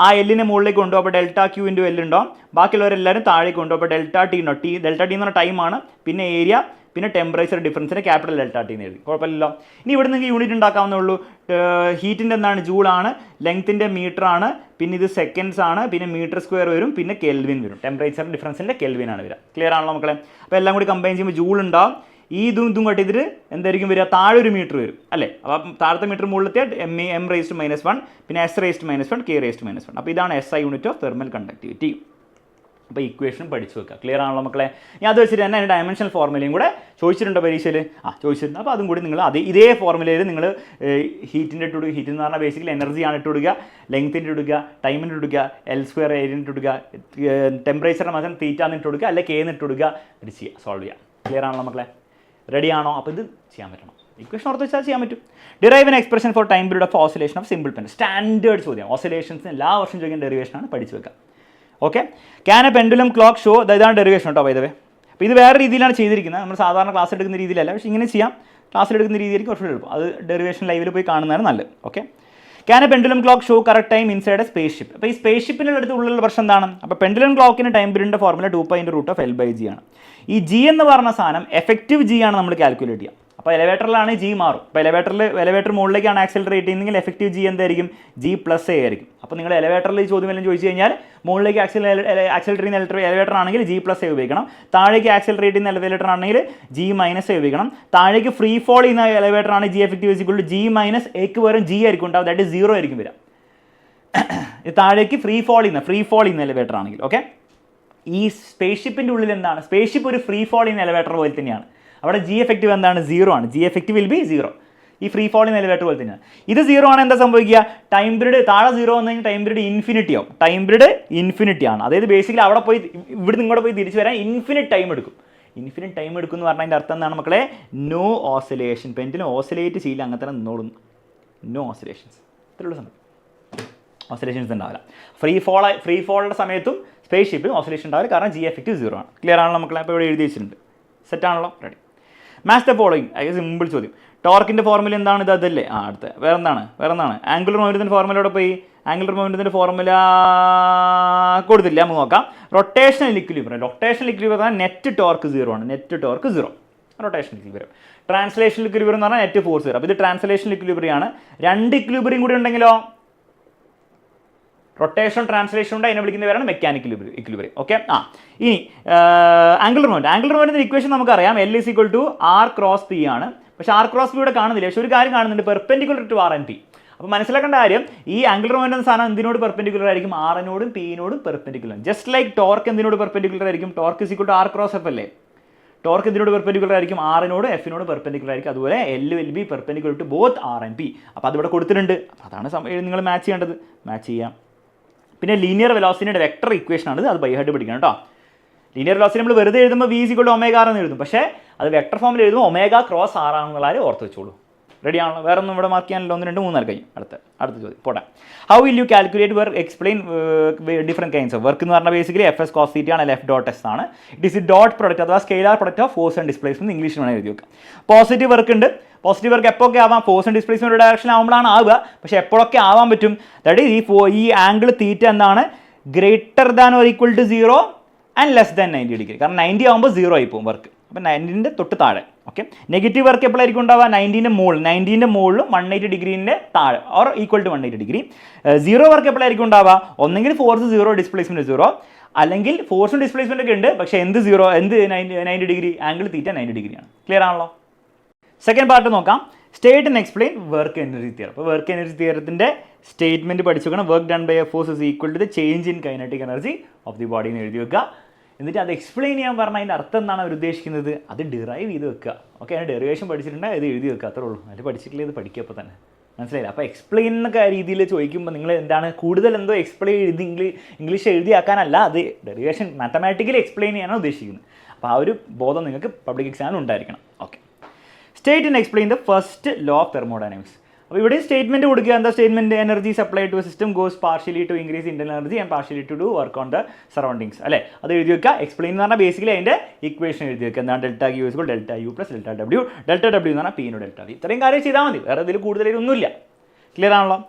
ആ എല്ലിനെ മുകളിലേക്ക് കൊണ്ടുപോകും. അപ്പോൾ ΔQ × L ഉണ്ടാവും. ബാക്കിയുള്ളവരെല്ലാവരും താഴേക്ക് കൊണ്ടുപോകും. അപ്പോൾ ΔT ഉണ്ടാവും. ΔT എന്ന് പറഞ്ഞ ടൈമാണ്, പിന്നെ ഏരിയ, പിന്നെ ടെമ്പറേച്ചർ ഡിഫറൻസിന് ക്യാപിറ്റൽ ΔT എന്ന് എഴുതി, കുഴപ്പമില്ലല്ലോ. ഇനി ഇവിടെ നിങ്ങൾക്ക് യൂണിറ്റ് ഉണ്ടാക്കാവുന്നേ ഉള്ളൂ. ഹീറ്റിൻ്റെ എന്താണ്, ജൂളാണ്, ലെങ്ത്തിൻ്റെ മീറ്റർ ആണ്, പിന്നെ ഇത് സെക്കൻഡ്സ് ആണ്, പിന്നെ മീറ്റർ സ്ക്വയർ വരും, പിന്നെ കെൽവിൻ വരും. ടെമ്പറേച്ചർ ഡിഫറൻസിൻ്റെ കെൽവിൻ ആണ് വരിക. ക്ലിയർ ആണല്ലോ മക്കളെ. അപ്പോൾ എല്ലാം കൂടി കമ്പൈൻ ചെയ്യുമ്പോൾ ജൂൾ ഉണ്ടാവും. ഈ ഇതും കട്ട് ചെയ്തിട്ട് എന്തായിരിക്കും വരിക, താഴെ ഒരു മീറ്റർ വരും അല്ലേ. അപ്പോൾ താഴത്തെ മീറ്റർ മുകളിലെത്തിയാൽ m⁻⁻1, പിന്നെ s⁻⁻1, k⁻⁻1. അപ്പോൾ ഇതാണ് SI unit of thermal conductivity. അപ്പോൾ ഇക്വേഷൻ പഠിച്ചു വെക്കുക. ക്ലിയർ ആണല്ലോ മക്കളെ. ഞാൻ അത് വെച്ചിട്ട് തന്നെ ഡയമെൻഷണൽ ഫോർമുലയും കൂടെ ചോദിച്ചിട്ടുണ്ടോ പരീക്ഷയിൽ? ചോദിച്ചിട്ടുണ്ട്. അപ്പോൾ അതും കൂടി നിങ്ങൾ ഇതേ ഫോർമുലയിൽ നിങ്ങൾ ഹീറ്റിൻ്റെ ഇട്ട് കൊടുക്കുക. ഹീറ്റ് എന്ന് പറഞ്ഞാൽ ബേസിക്കലി എനർജിയാണ് ഇട്ട് കൊടുക്കുക, ലെങ്ത്തിൻ്റെ ഇടുക, ടൈമിൻ്റെ ഇടുക, L² ഏരിയൻ്റെ ഇട്ട് കൊടുക്കുക, ടെമ്പറേച്ചറിന് മാത്രം തീറ്റാന്ന് ഇട്ട് കൊടുക്കുക, അല്ലെ K-ന്ന് ഇട്ട് കൊടുക്കുക. ഇത് ചെയ്യുക, സോൾവ് ചെയ്യുക. ക്ലിയർ ആണല്ലോ മക്കളെ, റെഡി ആണോ? അപ്പോൾ ഇത് ചെയ്യാൻ പറ്റണം. ഇക്വേഷൻ ഓർത്ത് വെച്ചാൽ ചെയ്യാൻ പറ്റും. Derive an expression for time period of oscillation of simple pendulum. Standard ചോദ്യം, ഓസിലേഷൻസിന് എല്ലാ വർഷം ചോദിക്കുന്ന ഡെറിവേഷനാണ്, പഠിച്ചു വെക്കുക. Okay, can A pendulum clock show, ഇതാണ് ഡെറിവേഷൻ കേട്ടോ. വൈദവേ, അപ്പോൾ ഇത് വേറെ രീതിയിലാണ് ചെയ്തിരിക്കുന്നത്, നമ്മൾ സാധാരണ ക്ലാസ് എടുക്കുന്ന രീതിയിലല്ല, പക്ഷേ ഇങ്ങനെ ചെയ്യാം. ക്ലാസ്സിലെടുക്കുന്ന രീതിയായിരിക്കും കുറച്ചുകൂടി എളുപ്പം. അത് ഡെറിവേഷൻ ലൈവിൽ പോയി കാണുന്നതാണ് നല്ലത്. Okay, can A pendulum clock show correct time inside A space ship. അപ്പോൾ ഈ സ്പേസ് ഷിപ്പിൻ്റെ അടുത്ത് ഉള്ളിലുള്ള പ്രശ്നം എന്താണ്? അപ്പോൾ പെൻഡുലം ക്ലോക്കിൻ്റെ ടൈം പീരീഡിൻ്റെ ഫോർമുല 2π√L/g ആണ്. ഈ G എന്ന് പറഞ്ഞ സാധനം എഫക്റ്റീവ് G ആണ് നമ്മൾ കാൽക്കുലേറ്റ് ചെയ്യുക. അപ്പോൾ എലവേറ്ററിലാണ് G മാറും. അപ്പോൾ എലവേറ്റർ മുകളിലേക്കാണ് ആക്സിലറേറ്റ് ചെയ്യുന്നതെങ്കിൽ എഫക്റ്റീവ് G എന്തായിരിക്കും? G+A ആയിരിക്കും. അപ്പോൾ നിങ്ങൾ എലവേറ്ററിൽ ഈ ചോദ്യം എല്ലാം ചോദിച്ചു കഴിഞ്ഞാൽ മുകളിലേക്ക് ആക്സിലറേറ്റ് ചെയ്യുന്ന എലവേറ്റർ ആണെങ്കിൽ G+A ഉപയോഗിക്കണം. താഴേക്ക് ആക്സിലറേറ്റ് ചെയ്യുന്ന എലവേറ്റർ ആണെങ്കിൽ G-A ഉപയോഗിക്കണം. താഴേക്ക് ഫ്രീ ഫോൾ ചെയ്യുന്ന എലവേറ്റർ ആണ് G എഫക്റ്റീവ് G-A പകരം G ആയിരിക്കും ഉണ്ടാവും. ദാറ്റ് ഈസ് 0 ആയിരിക്കും വരിക. താഴേക്ക് ഫ്രീ ഫോൾ ചെയ്യുന്ന എലവേറ്റർ ആണെങ്കിൽ. ഓക്കെ, ഈ സ്പേസ് ഷിപ്പിൻ്റെ ഉള്ളിൽ എന്താണ്? സ്പേസ് ഷിപ്പ് ഒരു ഫ്രീ ഫോൾ ചെയ്യുന്ന എലവേറ്റർ പോലെ തന്നെയാണ്. അവിടെ G എഫക്റ്റീവ് എന്താണ്? 0 ആണ്. G effective will be 0. ഈ ഫ്രീ ഫോൾ ചെയ്യുന്ന എലവേറ്റർ പോലെ തന്നെയാണ്. ഇത് 0 ആണ്. എന്താ സംഭവിക്കുക? ടൈം പീരീഡ് താഴെ 0 വന്നു കഴിഞ്ഞാൽ ടൈം പീരീഡ് ഇൻഫിനിറ്റി ആവും. ടൈം പീരീഡ് ഇൻഫിനിറ്റി ആണ്. അതായത് ബേസിക്കലി അവിടെ പോയി ഇവിടെ നിങ്ങോട്ട് പോയി തിരിച്ചു വരാൻ ഇൻഫിനിറ്റ് ടൈം എടുക്കും. ഇൻഫിനിറ്റ് ടൈം എടുക്കും എന്ന് പറഞ്ഞാൽ അതിൻ്റെ അർത്ഥം എന്താണ് മക്കളെ? No oscillation. പെൻഡിലും ഓസിലേറ്റ് ചെയ്യില്ല, അങ്ങനെ തന്നെ നിന്നോളും. No oscillations. ഇത്രയുള്ള സമയം ഓസിലേഷൻസ് ഉണ്ടാവില്ല. ഫ്രീ ഫോളുടെ സമയത്തും സ്പേസ് ഷിപ്പിൽ ഓസിലേഷൻ ഉണ്ടാവില്ല, കാരണം ജി എഫക്റ്റ് 0 ആണ്. ക്ലിയർ ആണല്ലോ മക്കളെ? അപ്പോൾ ഇവിടെ എഴുതി വെച്ചിട്ടുണ്ട്. സെറ്റാണല്ലോ? Ready. Match the following. A simple ചോദ്യം. ടോർക്കിൻ്റെ ഫോർമുല എന്താണ്? ഇത് അതല്ലേ? അടുത്ത് വേറെ എന്താണ്? ആംഗുലർ മൊമെൻറ്റത്തിൻ്റെ ഫോർമുലയോടെ പോയി. ആംഗുലർ മൊമെൻറ്റത്തിൻ്റെ ഫോർമുല കൊടുത്തില്ല, നമുക്ക് നോക്കാം. റൊട്ടേഷണൽ ഇക്വിലിബ്രിയം നെറ്റ് ടോർക്ക് 0 ആണ്. Rotational equilibrium. ട്രാൻസ്ലേഷണൽ ഇക്വിലിബ്രിയം എന്ന് പറഞ്ഞാൽ നെറ്റ് ഫോഴ്സ് 0. അപ്പോൾ ഇത് ട്രാൻസ്ലേഷണൽ ഇക്വിലിബ്രിയം ആണ്. 2 ഇക്വിലിബ്രിയം കൂടി ഉണ്ടെങ്കിലോ? റൊട്ടേഷൻ ട്രാൻസ്ലേഷൻ ഉണ്ട്, അതിനെ വിളിക്കുന്ന പേരാണ് മെക്കാനിക്കൽ ഇക്വിലിബ്രിയം. ഓക്കെ. ഇനി ആംഗുലർ മൊമെൻറ്റിൻ്റെ ഇക്വേഷൻ നമുക്കറിയാം. L = R × P ആണ്. പക്ഷേ R × P ഇവിടെ കാണുന്നില്ല. പക്ഷേ ഒരു കാര്യം കാണുന്നുണ്ട്, perpendicular to R and P. അപ്പോൾ മനസ്സിലാക്കേണ്ട കാര്യം, ഈ ആംഗുലർ മൊമെൻറ്റ് എന്ന സാധനം എന്തിനോട് പെർപെൻഡിക്കുലർ ആയിരിക്കും? R-നോടും P-നോടും പെർപെൻഡിക്കുലർ. ജസ്റ്റ് ലൈക്ക് ടോർക്ക് എന്തിനോട് പെർപെൻഡിക്കുലർ ആയിരിക്കും? ടോർക്ക് = R × F അല്ലേ? ടോർക്ക് എന്തിനോട് പെർപെൻഡിക്കുലർ ആയിരിക്കും? R-നോട് F-നോട് പെർപെൻഡിക്കുലർ ആയിരിക്കും. അതുപോലെ L will be perpendicular to both R and P. അപ്പോൾ അതിവിടെ കൊടുത്തിട്ടുണ്ട്. അപ്പോൾ അതാണ് നിങ്ങൾ മാച്ച് ചെയ്യേണ്ടത്. മാച്ച് ചെയ്യാം. പിന്നെ ലീനിയർ വെലോസിറ്റിയുടെ വെക്ടർ ഇക്വേഷൻ ആണ്, അത് ബൈ ഹാർട്ട് പഠിക്കണം കേട്ടോ. ലീനിയർ വെലോസിറ്റി നമ്മൾ വെറുതെ എഴുതുമ്പോൾ V = ω എന്ന് എഴുതും. പക്ഷേ അത് വെക്ടർ ഫോമിൽ എഴുതുമ്പോൾ ω × R ആണെന്നുള്ള ഓർത്ത് വെച്ചോളൂ. റെഡി ആണല്ലോ? വേറെ ഒന്നും ഇവിടെ മാർക്ക് ചെയ്യാനല്ലോ. 1 2 3 കഴിഞ്ഞു. അടുത്ത ചോദ്യം പോട്ടെ. How will you calculate work? Explain different kinds of work എന്ന് പറഞ്ഞാൽ ബേസിക്കലി FS cos θ ആണ്, F.S ആണ്. ഇറ്റ് ഈസ് ഡോട്ട് പ്രൊഡക്റ്റ് അഥവാ scalar product of force and displacement. ഇംഗ്ലീഷിൽ വേണം എഴുതി വെക്കാം. പോസിറ്റീവ് വർക്ക് ഉണ്ട്. പോസിറ്റീവ് വർക്ക് എപ്പോഴൊക്കെ ആവാം? ഫോഴ്സ് ആൻഡ് ഡിസ്പ്ലേസ്മെന്റ് ഡയറക്ഷൻ ആകുമ്പോഴാണ് ആവുക. പക്ഷേ എപ്പോഴൊക്കെ ആവാൻ പറ്റും? ദാറ്റ് ഈ ആംഗിൾ തീറ്റ എന്താണ്? Greater than or equal to 0 and less than 90 degree. കാരണം 90 ആകുമ്പോൾ 0 ആയി പോകും വർക്ക്. അപ്പോൾ 90ൻ്റെ തൊട്ട് താഴെ. ഓക്കെ. നെഗറ്റീവ് വർക്ക് എപ്പോഴായിരിക്കും ഉണ്ടാവുക? 90ൻ്റെ മുകളിലും 180 ഡിഗ്രീൻ്റെ താഴെ or equal to 180 degree. 0 work എപ്പോഴായിരിക്കും ഉണ്ടാവുക? ഒന്നെങ്കിൽ ഫോഴ്സ് 0, ഡിസ്പ്ലേസ്മെന്റ് 0, അല്ലെങ്കിൽ ഫോഴ്സും ഡിസ്പ്ലേസ്മെന്റ് ഒക്കെ ഉണ്ട്, പക്ഷേ എന്ത് 90 ഡിഗ്രി? ആംഗിൾ തീറ്റ 90 ഡിഗ്രിയാണ്. ക്ലിയർ ആണല്ലോ? സെക്കൻഡ് പാർട്ട് നോക്കാം. State and explain work energy theorem. അപ്പോൾ വർക്ക് എനർജി തിയറത്തിൻ്റെ സ്റ്റേറ്റ്മെൻറ്റ് പഠിച്ചു വെക്കണം. Work done by a force is equal to the change in kinetic energy of the body എന്ന് എഴുതി വെക്കുക. എന്നിട്ട് അത് എക്സ്പ്ലെയിൻ ചെയ്യാൻ പറഞ്ഞാൽ അതിൻ്റെ അർത്ഥം എന്താണ് അവർ ഉദ്ദേശിക്കുന്നത്? അത് ഡിറൈവ് ചെയ്ത് വെക്കുക. ഓക്കെ. അതിന് ഡെറിവേഷൻ പഠിച്ചിട്ടുണ്ടെങ്കിൽ ഇത് എഴുതി വെക്കുക, അത്രേ ഉള്ളൂ. അത് പഠിച്ചിട്ടില്ല, ഇത് പഠിക്കുക അപ്പോൾ തന്നെ. മനസ്സിലായില്ല? അപ്പോൾ എക്സ്പ്ലെയിൻ എന്നൊക്കെ രീതിയിൽ ചോദിക്കുമ്പോൾ നിങ്ങൾ എന്താണ് കൂടുതൽ എന്തോ എക്സ്പ്ലെയിൻ എഴുതി ഇംഗ്ലീഷ് എഴുതിയാക്കാനല്ല, അത് ഡെറിവേഷൻ മാത്തമാറ്റിക്കലി എക്സ്പ്ലെയിൻ ചെയ്യാനാണ് ഉദ്ദേശിക്കുന്നത്. അപ്പോൾ ആ ഒരു ബോധം നിങ്ങൾക്ക് പബ്ലിക് എക്സാമിന് ഉണ്ടായിരിക്കണം. Okay. State and explain the first law of thermodynamics. അപ്പോൾ ഇവിടെ സ്റ്റേറ്റ്മെൻറ്റ് കൊടുക്കുക. എന്താ statement? Energy supply to a system goes partially to increase internal energy and partially to do work on the surroundings അല്ലേ? അത് എഴുതി വെക്കുക. എക്സ്പ്ലെയിൻ എന്ന് പറഞ്ഞാൽ ബേസിക്കലി അതിൻ്റെ ഇക്വേഷൻ എഴുതി വെക്കുക. എന്താണ്? ΔQ = ΔU + ΔW. ΔW എന്ന് പറഞ്ഞാൽ P × ΔV. ഇത്രയും കാര്യം ചെയ്താൽ മതി, വേറെ ഇതിൽ കൂടുതലൊന്നുമില്ല. ക്ലിയർ ആണല്ലോ?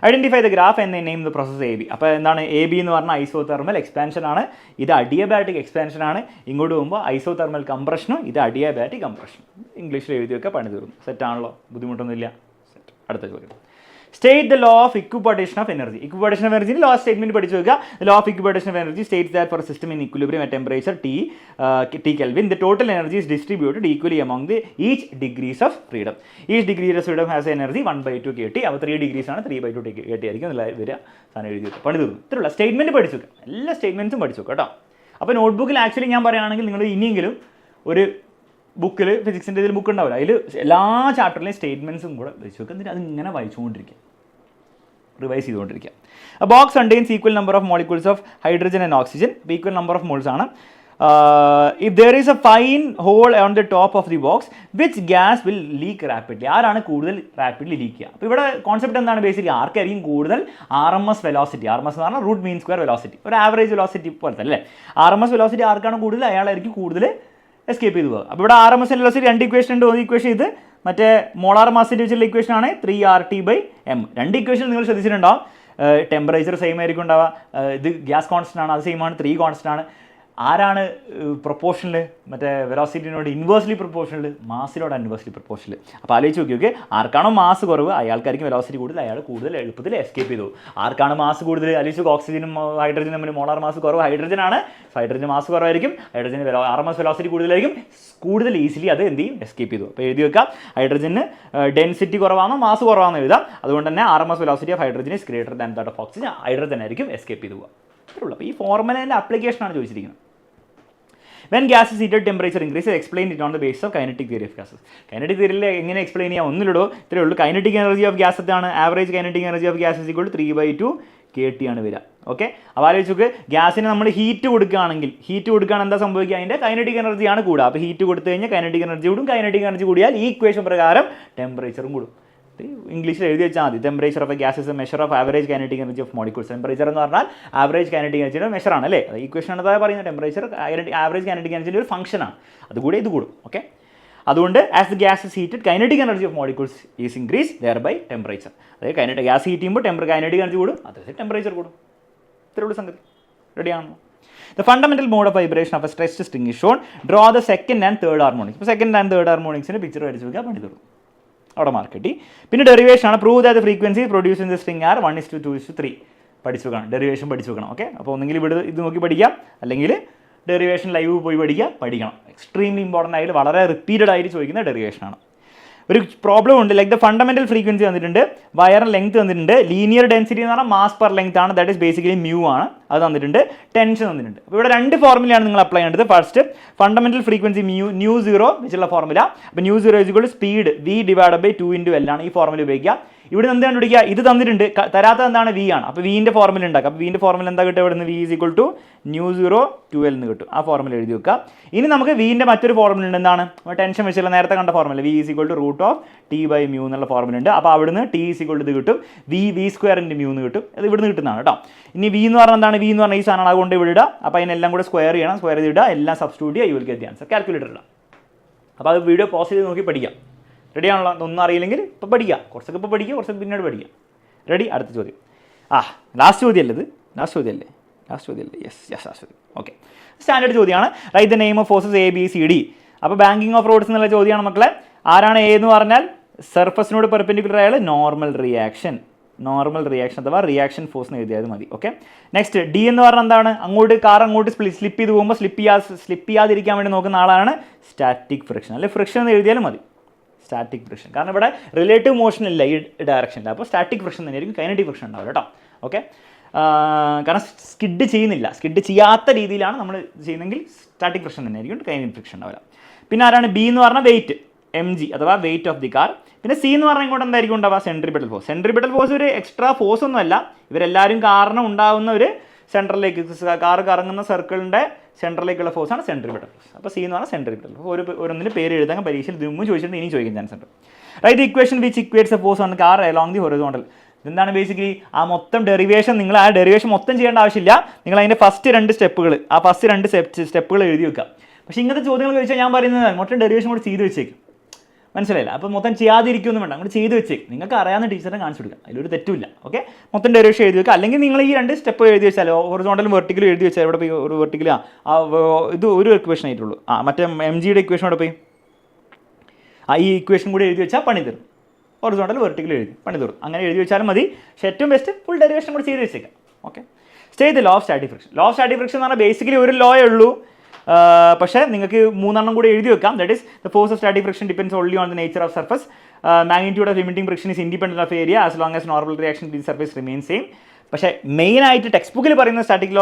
Identify the graph and name the process AB. അപ്പോൾ എന്താണ് AB എന്ന് പറഞ്ഞാൽ ഐസോതെർമൽ എക്സ്പാൻഷൻ ആണ്. ഇത് അഡിയബാറ്റിക് എക്സ്പാൻഷൻ ആണ്. ഇങ്ങോട്ട് പോകുമ്പോൾ ഐസോതെർമൽ കംപ്രഷനും ഇത് അഡിയബാറ്റിക് കംപ്രഷനും. ഇംഗ്ലീഷിൽ എഴുതി വെക്കുക, പണി തീർന്നു. സെറ്റാണല്ലോ? ബുദ്ധിമുട്ടൊന്നുമില്ല. സെറ്റ്. അടുത്ത ചോദ്യം. State the law of equipartition of energy. Equipartition of energy law statement പഠിച്ചു വെക്കുക. Law of equipartition of energy states that for a system in equilibrium at temperature T Kelvin the total energy is distributed equally among the each degrees of freedom. Each degree of freedom has energy 1/2 kT. അപ്പോൾ 3 degrees ആണ്, 3/2 kT ആയിരിക്കും വരിക. സാധനം എഴുതി വെക്കുക, പണി തീർന്നു. ഇത്രയുള്ള സ്റ്റേറ്റ്മെന്റ് പഠിച്ചു വെക്കുക. എല്ലാ സ്റ്റേറ്റ്മെന്റ്സും പഠിച്ചു വെക്കുക കേട്ടോ. അപ്പോൾ നോട്ട്ബുക്കിൽ ആക്ച്വലി ഞാൻ പറയുകയാണെങ്കിൽ നിങ്ങൾ ഇനിയെങ്കിലും ഒരു ബുക്കിൽ ഫിസിക്സിൻ്റെ ഇതിൽ ബുക്ക് ഉണ്ടാവില്ല, അതിൽ എല്ലാ ചാപ്റ്ററിലെയും സ്റ്റേറ്റ്മെൻറ്റ്സും കൂടെ വെച്ച് വെക്കുക. എന്നിട്ട് അതിങ്ങനെ വായിച്ചുകൊണ്ടിരിക്കുക, റിവൈസ് ചെയ്തുകൊണ്ടിരിക്കുക. A box contains equal number of molecules of hydrogen and oxygen. Equal number of moles ആണ്. If there is a fine hole on the top of the box, which gas will leak rapidly? ആരാണ് കൂടുതൽ rapidly leak ചെയ്യുക? അപ്പോൾ ഇവിടെ concept എന്താണ്? Basically ആർക്കായിരിക്കും കൂടുതൽ RMS velocity. RMS എന്ന് പറഞ്ഞാൽ റൂട്ട് മീൻ സ്ക്വയർ വെലോസിറ്റി, ഒരു ആവറേജ് വെലോസിറ്റി പോലത്തെ അല്ലേ? RMS വെലോസിറ്റി ആർക്കാണ് കൂടുതൽ, അയാളായിരിക്കും കൂടുതൽ എസ്കേപ്പ് ചെയ്തു പോകുക. അപ്പോൾ ഇവിടെ RMS വെലോസിറ്റി 2 ഇക്വേഷൻ ഉണ്ട്. ഒരു ഇക്വേഷൻ ഇത് മറ്റേ മോളാർ മാസിൻ്റെ വെച്ചുള്ള ഇക്വേഷൻ ആണ് 3RT/m. 2 ഇക്വേഷൻ നിങ്ങൾ ശ്രദ്ധിച്ചിട്ടുണ്ടാവും. ടെമ്പറേച്ചർ സെയിം ആയിരിക്കും ഉണ്ടാവുക. ഇത് ഗ്യാസ് കോൺസ്റ്റൻ്റ് ആണ്, അത് സെയിം ആണ്. 3 കോൺസ്റ്റൻ്റ് ആണ്. ആരാണ് പ്രൊപ്പോർഷനിൽ? മറ്റേ വെലോസിറ്റിനോട് ഇൻവേഴ്സ്ലി പ്രൊപ്പോർഷനിൽ, മാസിനോട് ഇൻവേഴ്സ്ലി പ്രൊപ്പോർഷനിൽ. അപ്പോൾ ആലോചിച്ച് നോക്കി, ആർക്കാണോ മാസ് കുറവ് അയാൾക്കായിരിക്കും വെലോസിറ്റി കൂടുതൽ, അയാൾ കൂടുതൽ എളുപ്പത്തിൽ എസ്കേപ്പ് ചെയ്തു. ആർക്കാണ് മാസ് കൂടുതൽ? ആലോചിച്ച് ഓക്സിജനും ഹൈഡ്രജനും തമ്മിൽ മോളാർ മാസ് കുറവ് ഹൈഡ്രജനാണ്. ഹൈഡ്രജൻ മാസ് കുറവായിരിക്കും, ഹൈഡ്രജന് RMS വെലോസിറ്റി കൂടുതലായിരിക്കും, കൂടുതൽ ഈസിലി അത് എന്ത് ചെയ്യും? എസ്കേപ്പ് ചെയ്തു. അപ്പോൾ എഴുതി വെക്കാം, ഹൈഡ്രജന് ഡെൻസിറ്റി കുറവാണോ മാസ് കുറവാണെന്ന് എഴുതാം. അതുകൊണ്ട് തന്നെ RMS velocity of hydrogen is greater than that of oxygen. Hydrogen ആയിരിക്കും എസ്കേപ്പ് ചെയ്തു പോകുക. ഇത്രയുള്ളൂ. അപ്പോൾ ഈ ഫോർമുലേൻ്റെ ആപ്ലിക്കേഷനാണ് ചോദിച്ചിരിക്കുന്നത്. When gas is heated, temperature increases. Explain it on the basis of kinetic theory of gases. Kinetic theory എങ്ങനെ എക്സ്പ്ലെയിൻ ചെയ്യാം? ഒന്നിലിടോ, ഇത്രയേ ഉള്ളൂ. കൈനറ്റിക് എനർജി ഓഫ് ഗ്യാസ് എത്താണ്? Average kinetic energy of gas is equal to 3/2 kT ആണ് വരിക. Okay, അപ്പോൾ ആലോചിച്ച് ഗ്യാസിന് നമ്മൾ ഹീറ്റ് കൊടുക്കുകയാണെങ്കിൽ എന്താ സംഭവിക്കുക? അതിൻ്റെ കൈനറ്റിക് എനർജിയാണ് കൂടുക. അപ്പോൾ ഹീറ്റ് കൊടുത്തു കഴിഞ്ഞാൽ കൈനറ്റിക് എനർജി കൂടും. കൈനറ്റിക് എനർജി കൂടിയാൽ ഈ ഇക്വേഷൻ പ്രകാരം ടെമ്പറേച്ചറും കൂടും. ഇംഗ്ലീഷിൽ എഴുതി വെച്ചാൽ മതി. Temperature of a gas is A measure of average kinetic energy of molecules. Temperature എന്ന് പറഞ്ഞാൽ ആവറേജ് കൈനറ്റിക് എനർജിയുടെ മെഷറാണ് അല്ലേ? അത് ഇക്വേഷൻ ആണ് പറയുന്നത്. ടെമ്പറേച്ചർ ആവറേജ് കൈനറ്റിക് എനർജിയുടെ ഒരു ഫംഗ്ഷനാണ്. അതുകൂടെ ഇത് കൂടും. ഓക്കെ, അതുകൊണ്ട് as the gas is heated kinetic energy of molecules is increase there by temperature. അതായത് ഗ്യാസ് ഹീറ്റ് ചെയ്യുമ്പോൾ കൈനറ്റിക് എനർജി കൂടും, അതായത് ടെമ്പറേച്ചർ കൂടും. ഇത്രയുള്ള സംഗതി. റെഡിയാണോ? The fundamental mode of vibration of a stretched string is shown. Draw the second and third harmonics. ഇപ്പോൾ second and third ഹാർമോണിക്സിൻ്റെ picture വരച്ച് വെക്കുക, പണി തീർന്നു. അവിടെ മാർക്ക് കിട്ടി. പിന്നെ ഡെറിവേഷൻ ആണ്. Prove that the frequency produce in the string are 1:2:3 പഠിച്ചു വെക്കണം. ഡെറിവേഷൻ പഠിച്ചു വെക്കണം. ഓക്കെ, അപ്പോൾ ഒന്നെങ്കിൽ ഇവിടെ ഇത് നോക്കി പഠിക്കാം, അല്ലെങ്കിൽ ഡെറിവേഷൻ ലൈവ് പോയി പഠിക്കണം. എക്സ്ട്രീംലി ഇമ്പോർട്ടൻ്റ് ആയിട്ട് വളരെ റിപ്പീറ്റഡ് ആയിട്ട് ചോദിക്കുന്ന ഡെറിവേഷനാണ്. ഒരു പ്രോബ്ലം ഉണ്ട്. ലൈക്ക് ദ ഫണ്ടമെന്റൽ ഫ്രീക്വൻസി തന്നിട്ടുണ്ട്, വയർ ലെങ്ത് തന്നിട്ടുണ്ട്, ലീനിയർ ഡെൻസിറ്റി എന്ന് പറഞ്ഞാൽ മാസ് പെർ ലെങ്ത് ആണ്, ദാറ്റ് ഇസ് ബേസിക്കലി മ്യൂ ആണ്, അത് തന്നിട്ടുണ്ട്, ടെൻഷൻ തന്നിട്ടുണ്ട്. അപ്പോൾ ഇവിടെ രണ്ട് ഫോർമുലയാണ് നിങ്ങൾ അപ്ലൈ ചെയ്യേണ്ടത്. First fundamental frequency nu zero വെച്ചുള്ള ഫോർമുല. അപ്പോൾ nu zero equal to speed V/2 ആണ്. ഈ ഫോർമുല ഉപയോഗിക്കുക. ഇവിടെ എന്ത് കണ്ടുപിടിക്കുക? ഇത് തന്നിട്ടുണ്ട്, തരാത്തത് എന്താണ്? V ആണ്. അപ്പോൾ വിൻ്റെ ഫോർമുല ഉണ്ടാക്കുക. അപ്പോൾ വിൻ്റെ ഫോർമുല എന്താ കിട്ടുക? ഇവിടെ നിന്ന് V = µ0 എന്ന് കിട്ടും. ആ ഫോർമുല എഴുതി വെക്കുക. ഇനി നമുക്ക് വിൻ്റെ മറ്റൊരു ഫോർമുല ഉണ്ട്. എന്താണ്? ടെൻഷൻ വെച്ചുള്ള നേരത്തെ കണ്ട ഫോർമുല V √T/μ എന്നുള്ള ഫോർമുല ഉണ്ട്. അപ്പോൾ അവിടുന്ന് T ഇത് കിട്ടും, V² × μ എന്ന് കിട്ടും. അത് ഇവിടുന്ന് കിട്ടുന്നതാണ് കേട്ടോ. ഇനി V എന്ന് പറഞ്ഞാൽ എന്താണ്? V എന്ന് പറഞ്ഞാൽ ഈ സാധനം അതുകൊണ്ട് ഇവിടെ ഇടുക. അപ്പോൾ അതിനെല്ലാം കൂടെ സ്ക്വയർ ചെയ്യണം. സ്ക്വയർ ചെയ്തിടുക, എല്ലാം സബ്സ്റ്റിറ്റ്യൂട്ട് ചെയ്യുക, you will get the answer. Calculator ഇടാം. അപ്പോൾ അത് വീഡിയോ പോസ് ചെയ്ത് നോക്കി പഠിക്കാം. റെഡിയാണല്ലോ? ഒന്നും അറിയില്ലെങ്കിൽ ഇപ്പോൾ പഠിക്കുക, കുറച്ചൊക്കെ ഇപ്പോൾ പഠിക്കുക, കുറച്ചൊക്കെ പിന്നീട് പഠിക്കുക. റെഡി? അടുത്ത ചോദ്യം. ലാസ്റ്റ് ചോദ്യമല്ലേ ഇത്? ലാസ്റ്റ് ചോദ്യമല്ലേ? യെസ് ലാസ്റ്റ് ചോദ്യം. ഓക്കെ, സ്റ്റാൻഡേർഡ് ചോദ്യമാണ്. Write the name of forces ABCD. അപ്പോൾ ബാങ്കിങ് ഓഫ് റോഡ്സ് എന്നുള്ള ചോദ്യമാണ് മക്കളെ. ആരാണ് A എന്ന് പറഞ്ഞാൽ? സർഫസിനോട് പെർപെൻഡിക്കുലർ ആയാൽ നോർമൽ റിയാക്ഷൻ അഥവാ റിയാക്ഷൻ ഫോഴ്സ് എന്ന് എഴുതിയാൽ മതി. ഓക്കെ, നെക്സ്റ്റ് D എന്ന് പറഞ്ഞാൽ എന്താണ്? കാർ അങ്ങോട്ട് സ്ലിപ്പ് ചെയ്ത് പോകുമ്പോൾ സ്ലിപ്പ് ചെയ്യാതിരിക്കാൻ വേണ്ടി നോക്കുന്ന ആളാണ് സ്റ്റാറ്റിക് ഫ്രിക്ഷൻ, അല്ലെങ്കിൽ ഫ്രിക്ഷൻ എന്ന് എഴുതിയാലും മതി. സ്റ്റാറ്റിക് ഫ്രിക്ഷൻ, കാരണം ഇവിടെ റിലേറ്റീവ് മോഷൻ ഇല്ല ഈ ഡയറക്ഷനിൽ. അപ്പോൾ സ്റ്റാറ്റിക് ഫ്രിക്ഷൻ തന്നെയായിരിക്കും, കൈനറ്റിക് ഫ്രിക്ഷൻ ഉണ്ടാവില്ല കേട്ടോ. ഓക്കെ, കാരണം സ്കിഡ് ചെയ്യാത്ത രീതിയിലാണ് നമ്മൾ ചെയ്യുന്നതെങ്കിൽ സ്റ്റാറ്റിക് ഫ്രിക്ഷൻ തന്നെയായിരിക്കും, കൈനറ്റിക് ഫ്രിക്ഷൻ ഉണ്ടാവില്ല. പിന്നെ ആരാണ്? B എന്ന് പറഞ്ഞാൽ വെയിറ്റ്, mg അഥവാ വെയിറ്റ് ഓഫ് ദി കാർ. പിന്നെ C എന്ന് പറഞ്ഞാൽ ഇങ്ങോട്ട് എന്തായിരിക്കും ഉണ്ടാവുക? Centripetal force. സെൻട്രിപിറ്റൽ ഫോഴ്സ് ഒരു എക്സ്ട്രാ ഫോഴ്സ് ഒന്നുമല്ല, ഇവരെല്ലാവരും കാരണം ഉണ്ടാകുന്ന ഒരു സെൻട്രലിലേക്ക്, കാർ കറങ്ങുന്ന സർക്കിളിൻ്റെ സെൻട്രലിലേക്കുള്ള ഫോഴ്സാണ് സെൻട്രിപിറ്റൽ ഫോഴ്സ്. അപ്പോൾ C എന്ന് പറഞ്ഞാൽ സെൻട്രിപിറ്റൽ ഫോഴ്സ്. ഓരോന്നിന് പേര് എഴുതാൻ പരീക്ഷയിൽ ഇതിനും ചോദിച്ചിട്ടുണ്ട്, ഇനി ചോദിക്കാൻ ചാൻസ് ഉണ്ട്. Write equation which equates a force on car along the horizontal. ഇതെന്താണ് ബേസിക്കലി? ആ മൊത്തം ഡെറിവേഷൻ നിങ്ങൾ ആ ഡെറിവേഷൻ മൊത്തം ചെയ്യേണ്ട ആവശ്യമില്ല. നിങ്ങൾ അതിൻ്റെ ഫസ്റ്റ് രണ്ട് സ്റ്റെപ്പുകൾ എഴുതി വെക്കുക. പക്ഷേ ഇങ്ങനത്തെ ചോദ്യങ്ങൾ ചോദിച്ചാൽ ഞാൻ പറയുന്നത് മൊത്തം ഡെറിവേഷൻ കൂടെ ചെയ്ത് വെച്ചേക്കും. മനസ്സിലായില്ല? അപ്പോൾ മൊത്തം ചെയ്യാതിരിക്കുമൊന്നും വേണ്ട, അങ്ങോട്ട് ചെയ്ത് വെച്ചേക്കും. നിങ്ങൾക്ക് അറിയാവുന്ന ടീച്ചറെ കാണിച്ചു കൊടുക്കുക, അതിലൊരു തെറ്റുമില്ല. ഓക്കെ, മൊത്തം ഡെറിവേഷൻ എഴുതി വെക്കുക. അല്ലെങ്കിൽ നിങ്ങൾ ഈ രണ്ട് സ്റ്റെപ്പ് എഴുതി വെച്ചാൽ, ഹൊറിസോണ്ടലും വെർട്ടിക്കലും എഴുതി വെച്ചാൽ ഇവിടെ പോയി ഒരു വെർട്ടിക്കൽ ഇത് ഒരു ഇക്വേഷൻ ആയിട്ടുള്ളൂ. മറ്റേ mg ഇക്വേഷൻ അവിടെ പോയി ഈ ഇക്വേഷൻ കൂടി എഴുതി വെച്ചാൽ പണി തീർന്നു. ഹൊറിസോണ്ടൽ വെർട്ടിക്കൽ എഴുതി പണി തീർന്നു. അങ്ങനെ എഴുതി വെച്ചാലും മതി. പക്ഷേ ഏറ്റവും ബെസ്റ്റ് ഫുൾ ഡെറിവേഷൻ കൂടി ചെയ്ത് വെച്ചേക്കാം. Okay, stay the law of static friction. Law of static friction എന്ന് പറഞ്ഞാൽ ബേസിക്കലി ഒരു ലോയേ ഉള്ളൂ. പക്ഷേ നിങ്ങൾക്ക് 3 കൂടി എഴുതി വെക്കാം. That is the force of static friction depends only on the nature of surface. Magnitude of limiting friction is independent of area as long as normal reaction the surface remain same. പക്ഷേ മെയിനായിട്ട് text ബുക്കിൽ പറയുന്ന static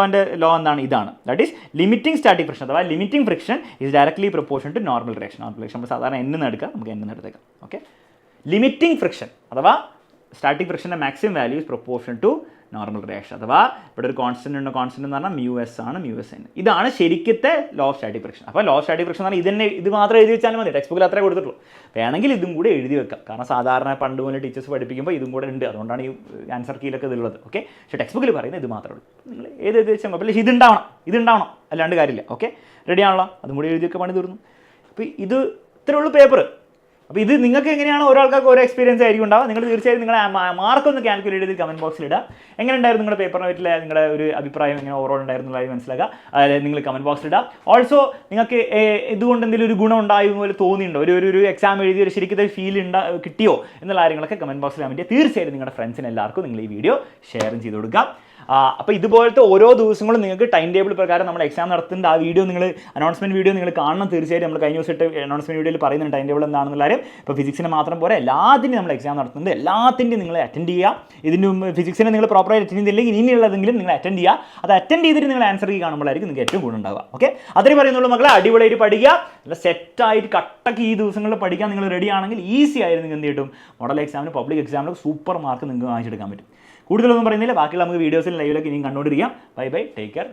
law എന്താണ്? ഇതാണ്. That is limiting static friction അഥവാ limiting friction is directly proportion to normal reaction. Normal reaction നമ്മൾ സാധാരണ n എടുക്കാം, നമുക്ക് n എടുത്തേക്കാം. ഓക്കെ, ലിമിറ്റിംഗ് ഫ്രിക്ഷൻ അഥവാ സ്റ്റാറ്റിക് ഫ്രിക്ഷൻ്റെ maximum value is proportion to normal reaction. അഥവാ ഇവിടെ ഒരു കോൺസ്റ്റന്റ് ഉണ്ട്, കോൺസ്റ്റന്റ് എന്ന് പറഞ്ഞാൽ μs ആണ്, μsn. ഇതാണ് ശരിക്കത്തെ ലോ ഓഫ് സ്റ്റാറ്റിക് ഫ്രിക്ഷൻ. അപ്പോൾ ലോ ഓഫ് സ്റ്റാറ്റിക് ഫ്രിക്ഷൻ എന്ന് പറഞ്ഞാൽ ഇത് മാത്രം എഴുതി വെച്ചാലും മതി. ടെക്സ്റ്റ് ബുക്കിൽ അത്രേ കൊടുത്തിട്ടുള്ളൂ. വേണമെങ്കിൽ ഇതും കൂടെ എഴുതി വെക്കാം, കാരണം സാധാരണ പണ്ട് പോലെ ടീച്ചേഴ്സ് പഠിപ്പിക്കുമ്പോൾ ഇതും കൂടെ ഉണ്ട്, അതുകൊണ്ടാണ് ഈ ആൻസർ കീയിലൊക്കെ ഇതുള്ളത്. ഓക്കെ, പക്ഷേ ടെക്സ്റ്റ് ബുക്കിൽ പറയുന്നത് ഇത് മാത്രമേ ഉള്ളൂ. നിങ്ങൾ ഏത് എഴുതി വെച്ചാൽ മതി, പക്ഷേ ഇതുണ്ടാവണം, അല്ലാണ്ട് കാര്യമില്ല. ഓക്കെ, റെഡിയാണല്ലോ? അതും കൂടി എഴുതി വെക്കാൻ പണി തീർന്നു. അപ്പോൾ ഇത് ഇത്രേ ഉള്ളൂ പേപ്പർ. അപ്പോൾ ഇത് നിങ്ങൾക്ക് എങ്ങനെയാണ് ഓരോൾക്കാർക്ക് ഓരോ എക്സ്പീരിയൻസ് ആയിരിക്കും ഉണ്ടാവുക. നിങ്ങൾ തീർച്ചയായും നിങ്ങളുടെ മാർക്കൊന്ന് കാൽക്കുലേറ്റ് ചെയ്ത് കമൻറ്റ് ബോക്സിൽ ഇടുക. എങ്ങനെ ഉണ്ടായിരുന്നു നിങ്ങളുടെ പേപ്പറിനെ പറ്റില്ല നിങ്ങളുടെ ഒരു അഭിപ്രായം, എങ്ങനെ ഓവറോൾ ഉണ്ടായിരുന്നുള്ളത് മനസ്സിലാക്കുക. അതായത് നിങ്ങൾ കമൻറ്റ് ബോക്സിൽ ഇടുക. ഓൾസോ നിങ്ങൾക്ക് ഇതുകൊണ്ട് എന്തെങ്കിലും ഒരു ഗുണം ഉണ്ടായും പോലെ തോന്നിയിട്ടുണ്ടോ? ഒരു എക്സാം എഴുതി ഒരു ശരിക്കും ഫീൽ കിട്ടിയോ എന്നുള്ള കാര്യങ്ങളൊക്കെ കമൻറ്റ് ബോക്സിൽ കമൻറ്റ് ചെയ്യുക. തീർച്ചയായും നിങ്ങളുടെ ഫ്രണ്ട്സിന് എല്ലാവർക്കും നിങ്ങൾ ഈ വീഡിയോ ഷെയറും ചെയ്ത് കൊടുക്കുക. അപ്പോൾ ഇതുപോലത്തെ ഓരോ ദിവസങ്ങളും നിങ്ങൾക്ക് ടൈം ടേബിൾ പ്രകാരം നമ്മൾ എക്സാം നടത്തുന്നുണ്ട്. ആ വീഡിയോ നിങ്ങൾ അനൗൺസ്മെൻറ്റ് വീഡിയോ നിങ്ങൾ കാണണം. തീർച്ചയായും നമ്മൾ കഴിഞ്ഞ ദിവസം അനൗൺസ്മെൻറ്റ് വീഡിയോയിൽ പറയുന്നുണ്ട് ടൈം ടേബിൾ എന്താണെന്നുള്ള കാര്യം. ഇപ്പോൾ ഫിസിക്സിന് മാത്രം പോലെ എല്ലാത്തിനും നമ്മൾ എക്സാം നടത്തുന്നുണ്ട്. എല്ലാത്തിൻ്റെയും നിങ്ങൾ അറ്റൻഡ് ചെയ്യുക. ഇതിന് ഫിസിക്സിനെ നിങ്ങൾ പ്രോപ്പറായി അറ്റൻഡ് ചെയ്തില്ലെങ്കിൽ ഇനിയുള്ളതെങ്കിലും നിങ്ങൾ അറ്റൻഡ് ചെയ്യുക. അത് അറ്റൻഡ് ചെയ്തിട്ട് നിങ്ങൾ ആൻസർ കാണുമ്പോഴായിരിക്കും നിങ്ങൾക്ക് ഏറ്റവും ഗുണമുണ്ടാവുക. ഓക്കെ, അതിന് പറയുന്നുള്ളൂ മക്കളെ, അടിപൊളിയായിട്ട് പഠിക്കുക. നല്ല സെറ്റായിട്ട് കട്ടക്ക് ഈ ദിവസങ്ങളിൽ പഠിക്കാൻ നിങ്ങൾ റെഡി ആണെങ്കിൽ ഈസി ആയിരുന്നു. നിങ്ങൾക്ക് എന്ത് കിട്ടും? മോഡൽ എക്സാമിന് പബ്ലിക് എക്സാമിന് സൂപ്പർ മാർക്ക് നിങ്ങൾക്ക് വാങ്ങിച്ചെടുക്കാൻ പറ്റും. കൂടുതലൊന്നും പറയുന്നില്ല, ബാക്കിയുള്ള നമുക്ക് വീഡിയോസിൽ ലൈവിലൊക്കെ ഇനിയും കണ്ടുകൊണ്ടിരിക്കാം. Bye bye, take care.